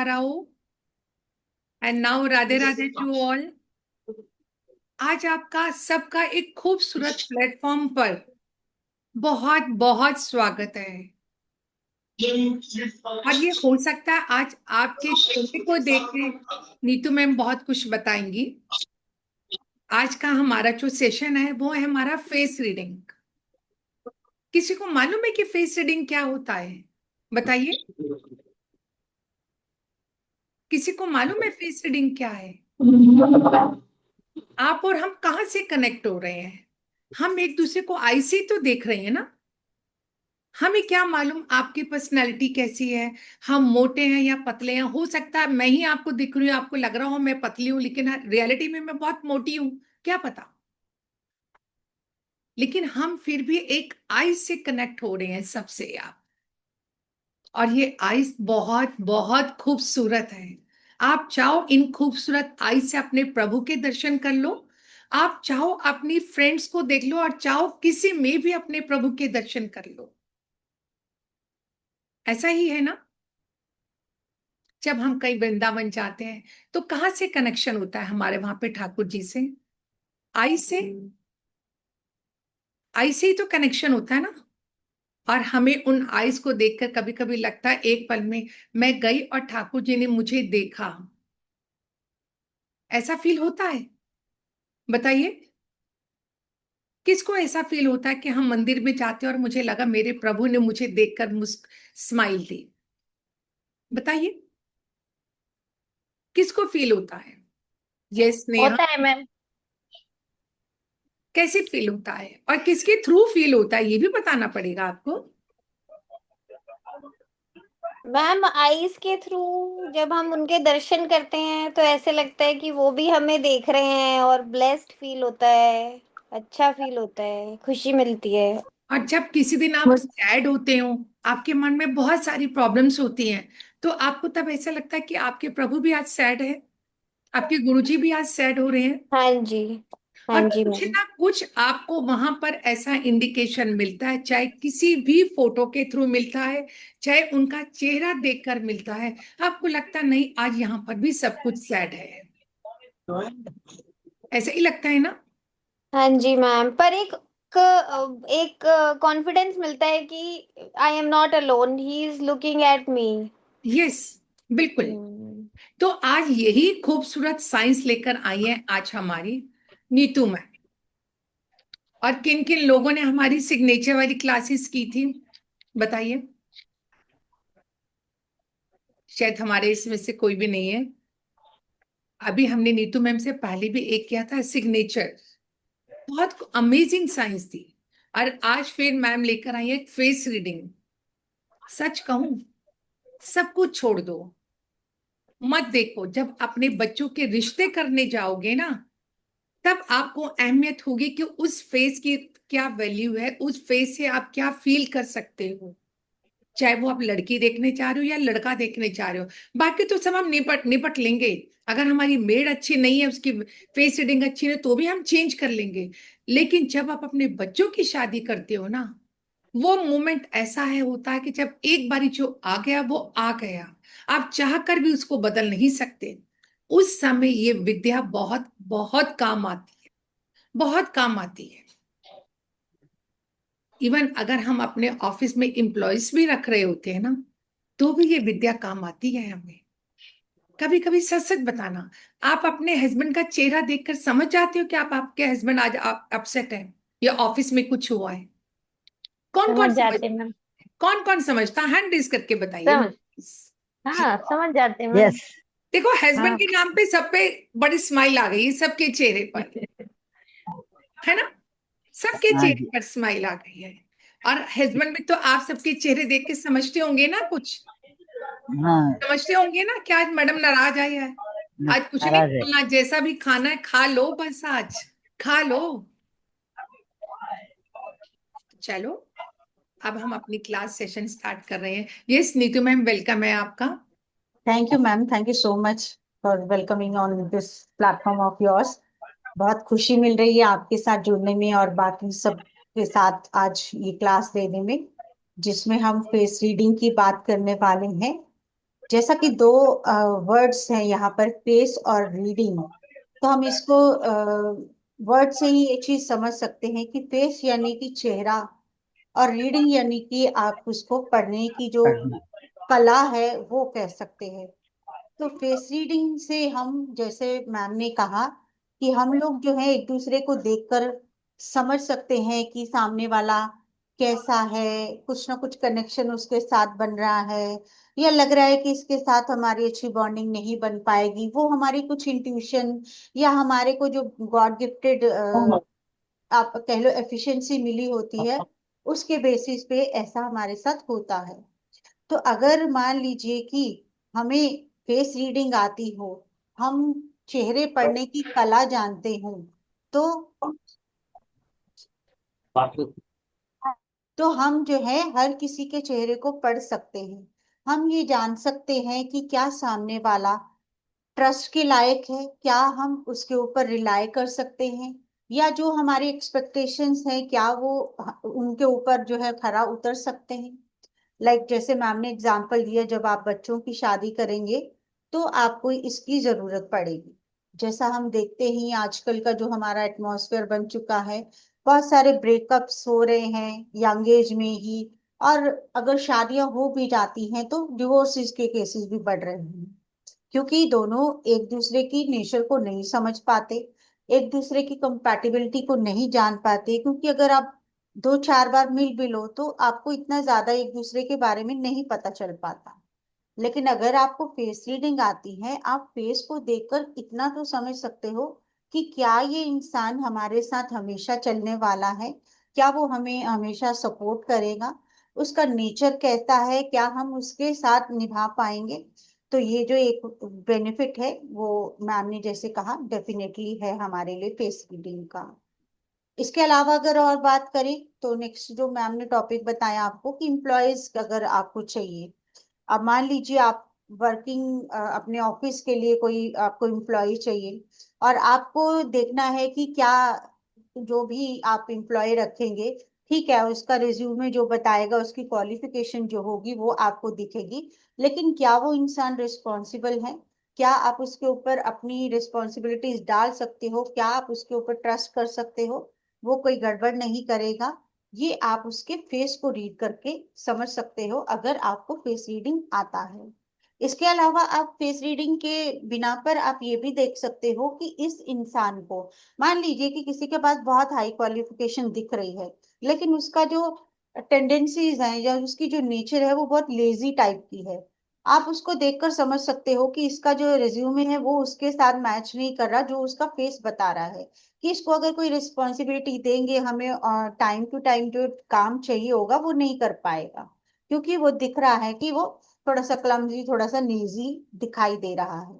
Rao, and now Radhe Radhe to all. आज आपका सबका एक खूबसूरत प्लेटफॉर्म पर बहुत बहुत स्वागत है। और ये हो सकता है आज आपके चेहरे को देख के नीतू मैम बहुत कुछ बताएंगी। आज का हमारा जो सेशन है वो है हमारा फेस रीडिंग। किसी को मालूम है कि फेस रीडिंग क्या होता है? बताइए, किसी को मालूम है फेस रीडिंग क्या है? आप और हम कहाँ से कनेक्ट हो रहे हैं? हम एक दूसरे को आई से तो देख रहे हैं ना। हमें क्या मालूम आपकी पर्सनैलिटी कैसी है, हम मोटे हैं या पतले हैं। हो सकता है मैं ही आपको दिख रही हूँ, आपको लग रहा हो मैं पतली हूँ, लेकिन रियलिटी में मैं बहुत मोटी हूँ, क्या पता। लेकिन हम फिर भी एक आइज से कनेक्ट हो रहे हैं सबसे आप। और ये आइज बहुत बहुत खूबसूरत है। आप चाहो इन खूबसूरत आइज से अपने प्रभु के दर्शन कर लो, आप चाहो अपनी फ्रेंड्स को देख लो, और चाहो किसी में भी अपने प्रभु के दर्शन कर लो। ऐसा ही है ना। जब हम कहीं वृंदावन जाते हैं तो कहाँ से कनेक्शन होता है हमारे वहां पे ठाकुर जी से? आई से। आई से ही तो कनेक्शन होता है ना। और हमें उन आईज को देखकर कभी कभी लगता है एक पल में मैं गई और ठाकुर जी ने मुझे देखा। ऐसा फील होता है? बताइए, किसको ऐसा फील होता है कि हम मंदिर में जाते हैं और मुझे लगा मेरे प्रभु ने मुझे देखकर स्माइल दी? बताइए, किसको फील होता है? ये स्नेहा, होता है मैम। कैसे फील होता है और किसके थ्रू फील होता है ये भी बताना पड़ेगा आपको। मैम आईज के थ्रू जब हम उनके दर्शन करते हैं तो ऐसे लगता है कि वो भी हमें देख रहे हैं और ब्लेस्ड फील होता है। अच्छा फील होता है, खुशी मिलती है। और जब किसी दिन आप सैड होते हो, आपके मन में बहुत सारी प्रॉब्लम्स होती हैं, तो आपको तब ऐसा लगता है कि आपके प्रभु भी आज सैड है, आपके गुरुजी भी आज सैड हो रहे हैं। हाँ जी। हाँ और जी कुछ मैम। ना कुछ आपको वहां पर ऐसा इंडिकेशन मिलता है, चाहे किसी भी फोटो के थ्रू मिलता है, चाहे उनका चेहरा देखकर मिलता है। आपको लगता नहीं आज यहाँ पर भी सब कुछ सैड है, ऐसा ही लगता है ना। हाँ जी मैम, पर एक कॉन्फिडेंस मिलता है कि आई am not alone, he is looking at me. Yes, बिल्कुल। तो आज यही खूबसूरत साइंस लेकर आई है आज हमारी नीतू मैम। और किन किन लोगों ने हमारी सिग्नेचर वाली क्लासेस की थी, बताइए। शायद हमारे इसमें से कोई भी नहीं है। अभी हमने नीतू मैम से पहले भी एक किया था सिग्नेचर, बहुत अमेजिंग साइंस थी। और आज फिर मैम लेकर आई है फेस रीडिंग। सच कहूं, सब कुछ छोड़ दो, मत देखो। जब अपने बच्चों के रिश्ते करने जाओगे ना, तब आपको अहमियत होगी कि उस फेस की क्या वैल्यू है, उस फेस से आप क्या फील कर सकते हो। चाहे वो आप लड़की देखने चाह रहे हो या लड़का देखने चाह रहे हो, बाकी तो सब हम निपट निपट लेंगे। अगर हमारी मेड अच्छी नहीं है, उसकी फेस रीडिंग अच्छी नहीं, तो भी हम चेंज कर लेंगे। लेकिन जब आप अपने बच्चों की शादी करते हो ना, वो मोमेंट ऐसा है होता है कि जब एक बारी जो आ गया वो आ गया, आप चाह कर भी उसको बदल नहीं सकते। उस समय ये विद्या बहुत बहुत काम आती है, बहुत काम आती है। इवन अगर हम अपने ऑफिस में एम्प्लॉयज भी रख रहे होते हैं ना, तो भी ये विद्या काम आती है हमें। कभी कभी सच सच बताना, आप अपने हस्बैंड का चेहरा देखकर समझ जाते हो कि आप आपके हस्बैंड आज आप अपसेट है या ऑफिस में कुछ हुआ है। कौन समझ कौन समझ, जाते मैम। कौन कौन समझता, हैंड रेज करके बताइए समझ, मुझे। हाँ समझ जाते मैम। यस। देखो, हस्बैंड हाँ। के नाम पे सब पे बड़ी स्माइल आ गई है सबके चेहरे पर, है ना। सबके हाँ चेहरे जी। पर स्माइल आ गई है। और हस्बैंड भी तो आप सबके चेहरे देख के समझते होंगे ना कुछ, हाँ। समझते होंगे ना कि आज मैडम नाराज आई है। आज कुछ नहीं नाराज है। बोलना, जैसा भी खाना है खा लो, बस आज खा लो। चलो, अब हम अपनी क्लास सेशन स्टार्ट कर रहे हैं। यस नीतू मैम, वेलकम है आपका। Thank you ma'am, thank you so much for welcoming on this platform of yours. बहुत खुशी मिल रही है आपके साथ जुड़ने में और बाकी सब के साथ आज ये क्लास देने में, जिसमें हम फेस रीडिंग की बात करने वाले हैं। जैसा कि दो वर्ड्स हैं यहाँ पर, फेस और रीडिंग, तो हम इसको वर्ड से ही ये चीज समझ सकते हैं कि फेस यानी कि चेहरा, और रीडिंग यानी कि आप उसको पढ़ने की जो कला है वो कह सकते हैं। तो फेस रीडिंग से हम, जैसे मैम ने कहा, कि हम लोग जो है एक दूसरे को देखकर समझ सकते हैं कि सामने वाला कैसा है, कुछ ना कुछ कनेक्शन उसके साथ बन रहा है, या लग रहा है कि इसके साथ हमारी अच्छी बॉन्डिंग नहीं बन पाएगी। वो हमारी कुछ इंट्यूशन या हमारे को जो गॉड गिफ्टेड आप कह लो एफिशिएंसी मिली होती है, उसके बेसिस पे ऐसा हमारे साथ होता है। तो अगर मान लीजिए कि हमें फेस रीडिंग आती हो, हम चेहरे पढ़ने की कला जानते हो, तो हम जो है हर किसी के चेहरे को पढ़ सकते हैं। हम ये जान सकते हैं कि क्या सामने वाला ट्रस्ट के लायक है, क्या हम उसके ऊपर रिलाय कर सकते हैं, या जो हमारी एक्सपेक्टेशंस हैं क्या वो उनके ऊपर जो है खरा उतर सकते हैं। जैसे मैम ने एग्जाम्पल दिया, जब आप बच्चों की शादी करेंगे तो आपको इसकी जरूरत पड़ेगी। जैसा हम देखते ही आजकल का जो हमारा एटमॉस्फेयर बन चुका है, बहुत सारे ब्रेकअप्स हो रहे हैं यंग एज में ही, और अगर शादियां हो भी जाती हैं तो डिवोर्सेस के केसेस भी बढ़ रहे हैं, क्योंकि दोनों एक दूसरे की नेचर को नहीं समझ पाते, एक दूसरे की कंपैटिबिलिटी को नहीं जान पाते। क्योंकि अगर आप दो चार बार मिल भी लो तो आपको इतना ज्यादा एक दूसरे के बारे में नहीं पता चल पाता। लेकिन अगर आपको फेस रीडिंग आती है, आप फेस को देखकर इतना तो समझ सकते हो कि क्या ये इंसान हमारे साथ हमेशा चलने वाला है, क्या वो हमें हमेशा सपोर्ट करेगा, उसका नेचर कहता है, क्या हम उसके साथ निभा पाएंगे। तो ये जो एक बेनिफिट है वो मैम ने जैसे कहा डेफिनेटली है हमारे लिए फेस रीडिंग का। इसके अलावा अगर और बात करें तो नेक्स्ट जो मैम ने टॉपिक बताया आपको कि इम्प्लॉयज अगर आपको चाहिए, अब मान लीजिए आप वर्किंग अपने ऑफिस के लिए कोई आपको एम्प्लॉय चाहिए, और आपको देखना है कि क्या जो भी आप एम्प्लॉय रखेंगे, ठीक है, उसका रिज्यूमे जो बताएगा, उसकी क्वालिफिकेशन जो होगी वो आपको दिखेगी, लेकिन क्या वो इंसान रिस्पॉन्सिबल है, क्या आप उसके ऊपर अपनी रिस्पॉन्सिबिलिटीज डाल सकते हो, क्या आप उसके ऊपर ट्रस्ट कर सकते हो, वो कोई गड़बड़ नहीं करेगा, ये आप उसके फेस को रीड करके समझ सकते हो अगर आपको फेस रीडिंग आता है। इसके अलावा आप फेस रीडिंग के बिना पर आप ये भी देख सकते हो कि इस इंसान को, मान लीजिए कि किसी के पास बहुत हाई क्वालिफिकेशन दिख रही है, लेकिन उसका जो टेंडेंसीज हैं या उसकी जो नेचर है वो बहुत लेजी टाइप की है, आप उसको देखकर समझ सकते हो कि इसका जो रिज्यूमे है वो उसके साथ मैच नहीं कर रहा जो उसका फेस बता रहा है, कि इसको अगर कोई रिस्पॉन्सिबिलिटी देंगे हमें टाइम टू टाइम जो काम चाहिए होगा वो नहीं कर पाएगा, क्योंकि वो दिख रहा है कि वो थोड़ा सा क्लमजी, थोड़ा सा नीजी दिखाई दे रहा है।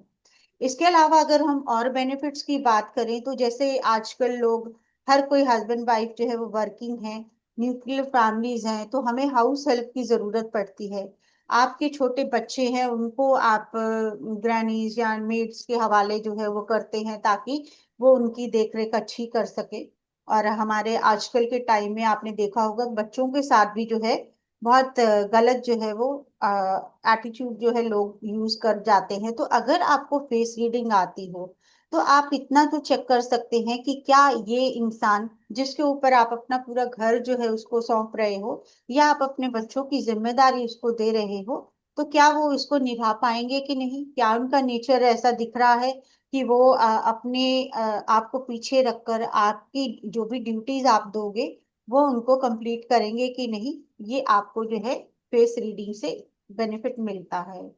इसके अलावा अगर हम और बेनिफिट्स की बात करें तो जैसे आजकल लोग, हर कोई हस्बैंड वाइफ जो है वो वर्किंग है, न्यूक्लियर फैमिलीज हैं, तो हमें हाउस हेल्प की जरूरत पड़ती है। आपके छोटे बच्चे हैं उनको आप ग्रैनीज या मेड्स के हवाले जो है वो करते हैं ताकि वो उनकी देखरेख अच्छी कर सके। और हमारे आजकल के टाइम में आपने देखा होगा बच्चों के साथ भी जो है बहुत गलत जो है वो एटीट्यूड जो है लोग यूज कर जाते हैं। तो अगर आपको फेस रीडिंग आती हो तो आप इतना तो चेक कर सकते हैं कि क्या ये इंसान जिसके ऊपर आप अपना पूरा घर जो है उसको सौंप रहे हो, या आप अपने बच्चों की जिम्मेदारी उसको दे रहे हो, तो क्या वो इसको निभा पाएंगे कि नहीं, क्या उनका नेचर ऐसा दिख रहा है कि वो आपको पीछे रखकर आपकी जो भी ड्यूटीज आप दोगे वो उनको कंप्लीट करेंगे कि नहीं। ये आपको जो है फेस रीडिंग से बेनिफिट मिलता है।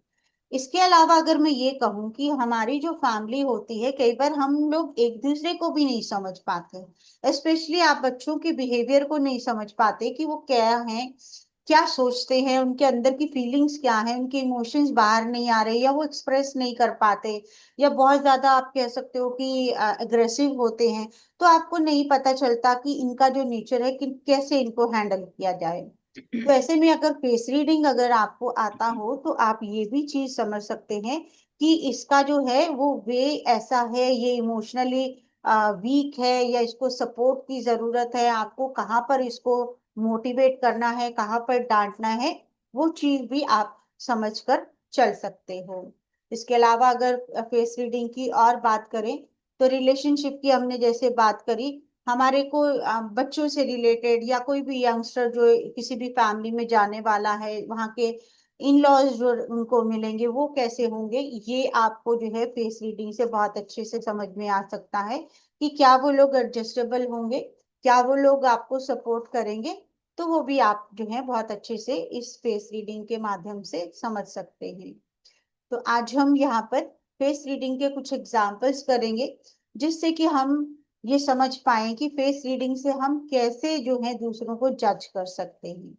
इसके अलावा अगर मैं ये कहूँ कि हमारी जो फैमिली होती है, कई बार हम लोग एक दूसरे को भी नहीं समझ पाते, स्पेशली आप बच्चों के बिहेवियर को नहीं समझ पाते कि वो क्या है, क्या सोचते हैं, उनके अंदर की फीलिंग्स क्या है, उनके इमोशंस बाहर नहीं आ रहे या वो एक्सप्रेस नहीं कर पाते, या बहुत ज्यादा आप कह सकते हो कि अग्रेसिव होते हैं, तो आपको नहीं पता चलता कि इनका जो नेचर है कि कैसे इनको हैंडल किया जाए। तो ऐसे में अगर फेस रीडिंग अगर आपको आता हो तो आप ये भी चीज समझ सकते हैं कि इसका जो है वो वे ऐसा है, ये इमोशनली वीक है या इसको सपोर्ट की जरूरत है, आपको कहाँ पर इसको मोटिवेट करना है, कहाँ पर डांटना है, वो चीज भी आप समझ कर चल सकते हो। इसके अलावा अगर फेस रीडिंग की और बात करें तो रिलेशनशिप की हमने जैसे बात करी, हमारे को बच्चों से रिलेटेड या कोई भी यंगस्टर जो किसी भी फैमिली में जाने वाला है, वहाँ के इन लॉज जो उनको मिलेंगे वो कैसे होंगे, ये आपको जो है फेस रीडिंग से बहुत अच्छे से समझ में आ सकता है कि क्या वो लोग एडजस्टेबल होंगे, क्या वो लोग आपको सपोर्ट करेंगे। तो वो भी आप जो है बहुत अच्छे से इस फेस रीडिंग के माध्यम से समझ सकते हैं। तो आज हम यहाँ पर फेस रीडिंग के कुछ एग्जाम्पल्स करेंगे, जिससे कि हम ये समझ पाए कि फेस रीडिंग से हम कैसे जो है दूसरों को जज कर सकते हैं।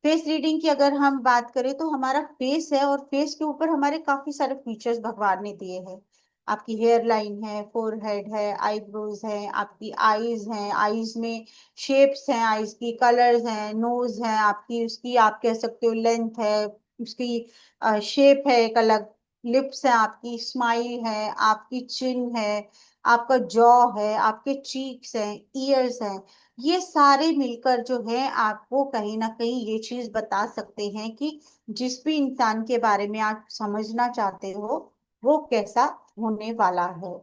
फेस रीडिंग की अगर हम बात करें तो हमारा फेस है, और फेस के ऊपर हमारे काफी सारे फीचर्स भगवान ने दिए हैं। आपकी हेयर लाइन है, फोरहेड है, आईब्रोज है, आपकी आईज हैं, आईज में शेप्स हैं, आईज की कलर्स हैं, नोज है आपकी, उसकी आप कह सकते हो लेंथ है, उसकी शेप है एक अलग, लिप्स है आपकी, स्माइल है आपकी, चिन है, आपका जॉ है, आपके चीक्स हैं, ईयर्स हैं। ये सारे मिलकर जो है आपको कहीं ना कहीं ये चीज बता सकते हैं कि जिस भी इंसान के बारे में आप समझना चाहते हो वो कैसा होने वाला है।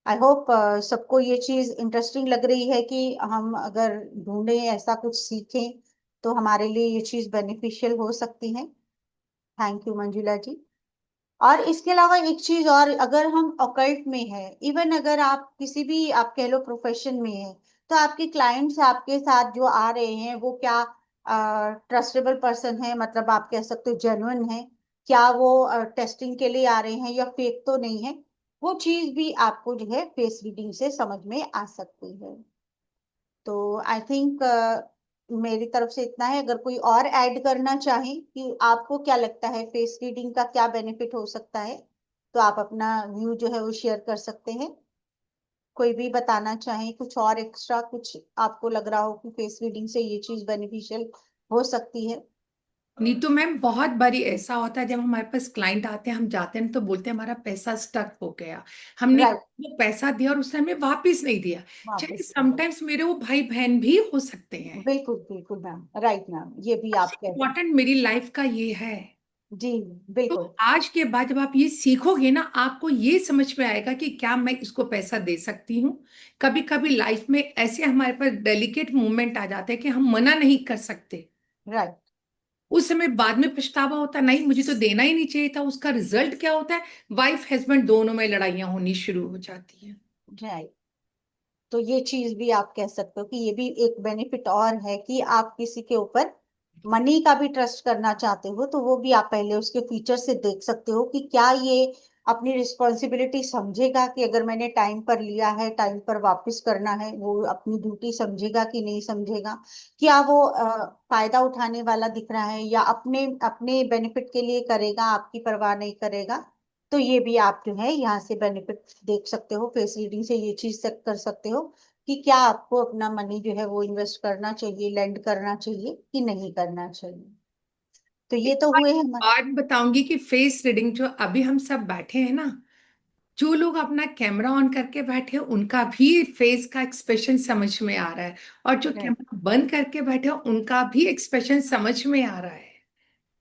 आई होप सबको ये चीज इंटरेस्टिंग लग रही है कि हम अगर ढूंढे ऐसा कुछ सीखें तो हमारे लिए ये चीज बेनिफिशियल हो सकती है। थैंक यू मंजुला जी। और इसके अलावा एक चीज और, अगर हम ऑकल्ट में है, इवन अगर आप किसी भी आप कह लो प्रोफेशन में है, तो आपके क्लाइंट्स आपके साथ जो आ रहे हैं वो क्या ट्रस्टेबल पर्सन है, मतलब आप कह सकते हो जेन्युइन है, क्या वो टेस्टिंग के लिए आ रहे हैं या फेक तो नहीं है, वो चीज भी आपको जो है फेस रीडिंग से समझ में आ सकती है। तो आई थिंक मेरी तरफ से इतना है। अगर कोई और ऐड करना चाहे कि आपको क्या लगता है फेस रीडिंग का क्या बेनिफिट हो सकता है, तो आप अपना व्यू जो है वो शेयर कर सकते हैं। कोई भी बताना चाहे कुछ और एक्स्ट्रा, कुछ आपको लग रहा हो कि फेस रीडिंग से ये चीज बेनिफिशियल हो सकती है। नीतू मैम, बहुत बारी ऐसा होता है जब हमारे पास क्लाइंट आते हैं, हम जाते हैं तो बोलते हैं हमारा पैसा स्टक हो गया, हमने राइट। वो पैसा दिया और उसने हमें वापस नहीं दिया। चाहे वापस। समटाइम्स मेरे वो भाई बहन भी हो सकते हैं। बिल्कुल बिल्कुल मैम, राइट मैम, ये भी आप सबसे कह रहे हैं। इम्पोर्टेंट मेरी लाइफ का ये है। जी तो बिल्कुल। आज के बाद जब आप ये सीखोगे ना, आपको ये समझ में आएगा कि क्या मैं इसको पैसा दे सकती हूँ। कभी कभी लाइफ में ऐसे हमारे पास डेलिकेट मोमेंट आ जाते हैं कि हम मना नहीं कर सकते। राइट। उस समय बाद में पछतावा होता, नहीं मुझे तो देना ही नहीं चाहिए था। उसका रिजल्ट क्या होता है? वाइफ हस्बैंड दोनों में लड़ाइयां होनी शुरू हो जाती हैं। राइट। तो ये चीज भी आप कह सकते हो कि ये भी एक बेनिफिट और है कि आप किसी के ऊपर मनी का भी ट्रस्ट करना चाहते हो तो वो भी आप पहले उसके फीचर से देख सकते हो कि क्या ये अपनी रिस्पॉन्सिबिलिटी समझेगा, कि अगर मैंने टाइम पर लिया है टाइम पर वापस करना है, वो अपनी ड्यूटी समझेगा कि नहीं समझेगा, क्या वो फायदा उठाने वाला दिख रहा है या अपने अपने बेनिफिट के लिए करेगा, आपकी परवाह नहीं करेगा। तो ये भी आप जो है यहाँ से बेनिफिट देख सकते हो, फेस रीडिंग से ये चीज चेक कर सकते हो कि क्या आपको अपना मनी जो है वो इन्वेस्ट करना चाहिए, लेंड करना चाहिए कि नहीं करना चाहिए। तो ये तो हुए हमारे। आज बताऊंगी कि फेस रीडिंग जो अभी हम सब बैठे हैं ना, जो लोग अपना कैमरा ऑन करके बैठे हैं उनका भी फेस का एक्सप्रेशन समझ में आ रहा है, और जो Right. कैमरा बंद करके बैठे हैं उनका भी एक्सप्रेशन समझ में आ रहा है।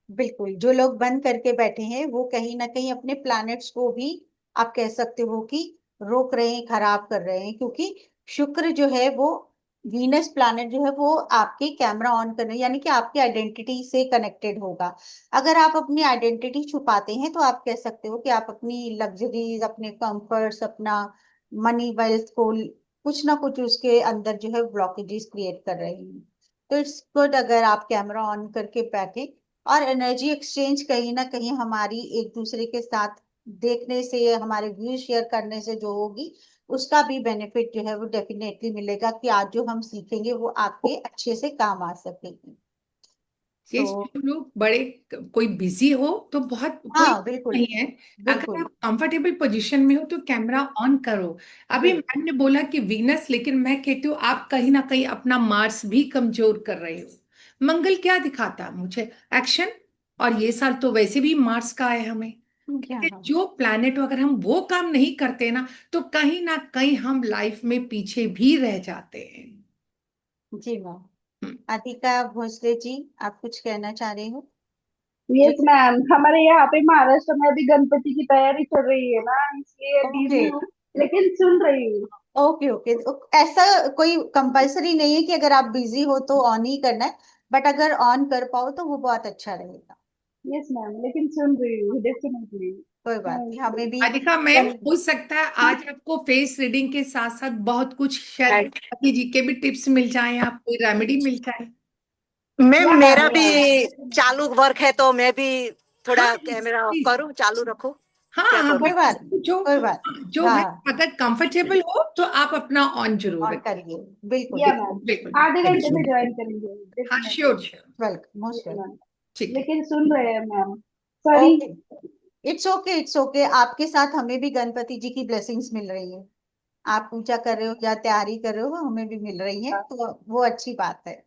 बिल्कुल, जो लोग बंद करके बैठे हैं वो कहीं ना कहीं अपने प्लैनेट्स को भी आप कह सकते हो कि रोक रहे हैं, खराब कर रहे हैं, क्योंकि शुक्र जो है वो, वीनस प्लैनेट जो है वो आपके कैमरा ऑन करने यानी कि आपकी आइडेंटिटी से कनेक्टेड होगा। अगर आप अपनी आइडेंटिटी छुपाते हैं तो आप कह सकते हो कि आप अपनी लग्जरीज, अपने कंफर्ट्स, अपना मनी वेल्थ को कुछ ना कुछ उसके अंदर जो है ब्लॉकेजेस क्रिएट कर रहे हैं। तो इट्स गुड अगर आप कैमरा ऑन करके बैठे, और एनर्जी एक्सचेंज कहीं ना कहीं हमारी एक दूसरे के साथ देखने से, हमारे व्यू शेयर करने से जो होगी, उसका भी बेनिफिट जो है वो डेफिनेटली मिलेगा कि आज जो हम सीखेंगे वो आपके अच्छे से काम आ सकेगी। ये तो जो लोग बड़े, कोई बिजी हो तो बहुत कोई हाँ बिल्कुल। नहीं है। अगर बिल्कुल। आप कंफर्टेबल पोजीशन में हो तो कैमरा ऑन करो। अभी बिल्कुल। मैम ने बोला कि वीनस, लेकिन मैं कहती हूँ आप कहीं ना कहीं अपना मार्स भी कमजोर कर रहे हो। मंगल क्या दिखाता है मुझे? एक्शन। और ये साल तो वैसे भी मार्स का है हमें। कहते हैं, हाँ जो प्लैनेट अगर हम वो काम नहीं करते ना कहीं हम लाइफ में पीछे भी रह जाते हैं। जी मैम। अधिका भोसले जी, आप कुछ कहना चाह रहे हो? यस मैम, हमारे यहाँ पे महाराष्ट्र में अभी गणपति की तैयारी चल रही है ना, इसलिए ओके बिजी हूँ, लेकिन सुन रही हूँ। Okay okay. ऐसा कोई कंपलसरी नहीं है कि अगर आप बिजी हो तो ऑन ही करना है, बट अगर ऑन कर पाओ तो वो बहुत अच्छा रहेगा। यस मैम, लेकिन सुन रही हूँ डेफिनेटली। कोई बात नहीं, हमें भी राधिका मैम, हो सकता है आज आपको फेस रीडिंग के साथ साथ बहुत कुछ शायद पति जी के भी टिप्स मिल जाएं, आपको रेमेडी मिल जाए। मैम या मेरा मैम, भी चालू वर्क है, तो मैं भी थोड़ा हाँ कैमरा ऑफ प्लीज, करूं, चालू रखो, हाँ क्या हाँ करूं? कोई बात बिल्कुल, जो कोई बात जो है, हाँ, अगर कंफर्टेबल हो तो आप अपना ऑन जरूर ऑन रखें। करिए, बिल्कुल या बिल्कुल। मैम, बिल्कुल आधे घंटे में बिल्कुल। ज्वाइन करेंगे हाँ definitely. Sure sure. Welcome, most yes welcome. Ma'am, ठीक है। लेकिन सुन रहे हैं ma'am, sorry. Okay, it's okay it's okay. आपके साथ हमें भी गणपति जी की ब्लेसिंग्स मिल रही है। आप पूजा कर रहे हो या तैयारी कर रहे हो, हमें भी मिल रही है, तो वो अच्छी बात है।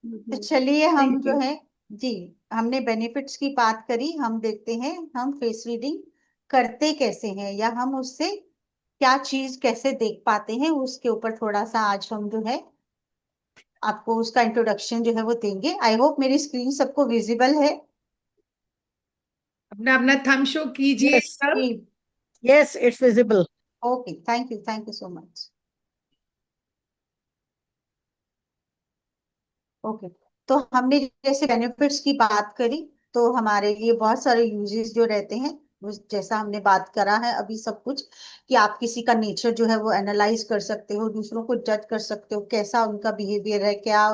तो चलिए हम थैंक जो यू। है, जी, हमने बेनिफिट्स की बात करी, हम देखते हैं हम फेस रीडिंग करते कैसे हैं, या हम उससे क्या चीज कैसे देख पाते हैं, उसके ऊपर थोड़ा सा आज हम जो है आपको उसका इंट्रोडक्शन जो है वो देंगे। आई होप मेरी स्क्रीन सबको विजिबल है। अपना अपना थंब शो कीजिए यस, सब। जी, yes, it's visible. Okay, thank you so much. Okay, तो हमने जैसे बेनिफिट्स की बात करी, तो हमारे लिए बहुत सारे यूजेस जो रहते हैं, वो जैसा हमने बात करा है अभी सब कुछ, कि आप किसी का नेचर जो है वो एनालाइज कर सकते हो, दूसरों को जज कर सकते हो कैसा उनका बिहेवियर है, क्या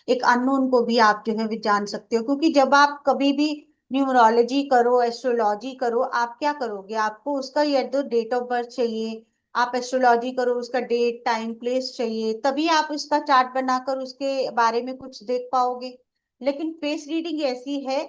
एक अननोन को भी आप जो है वो जान सकते हो। क्योंकि जब आप कभी भी न्यूमरोलॉजी करो, एस्ट्रोलॉजी करो, आप क्या करोगे, आपको उसका या तो डेट ऑफ बर्थ चाहिए, आप एस्ट्रोलॉजी करो उसका डेट टाइम प्लेस चाहिए, तभी आप उसका चार्ट बनाकर उसके बारे में कुछ देख पाओगे। लेकिन फेस रीडिंग ऐसी है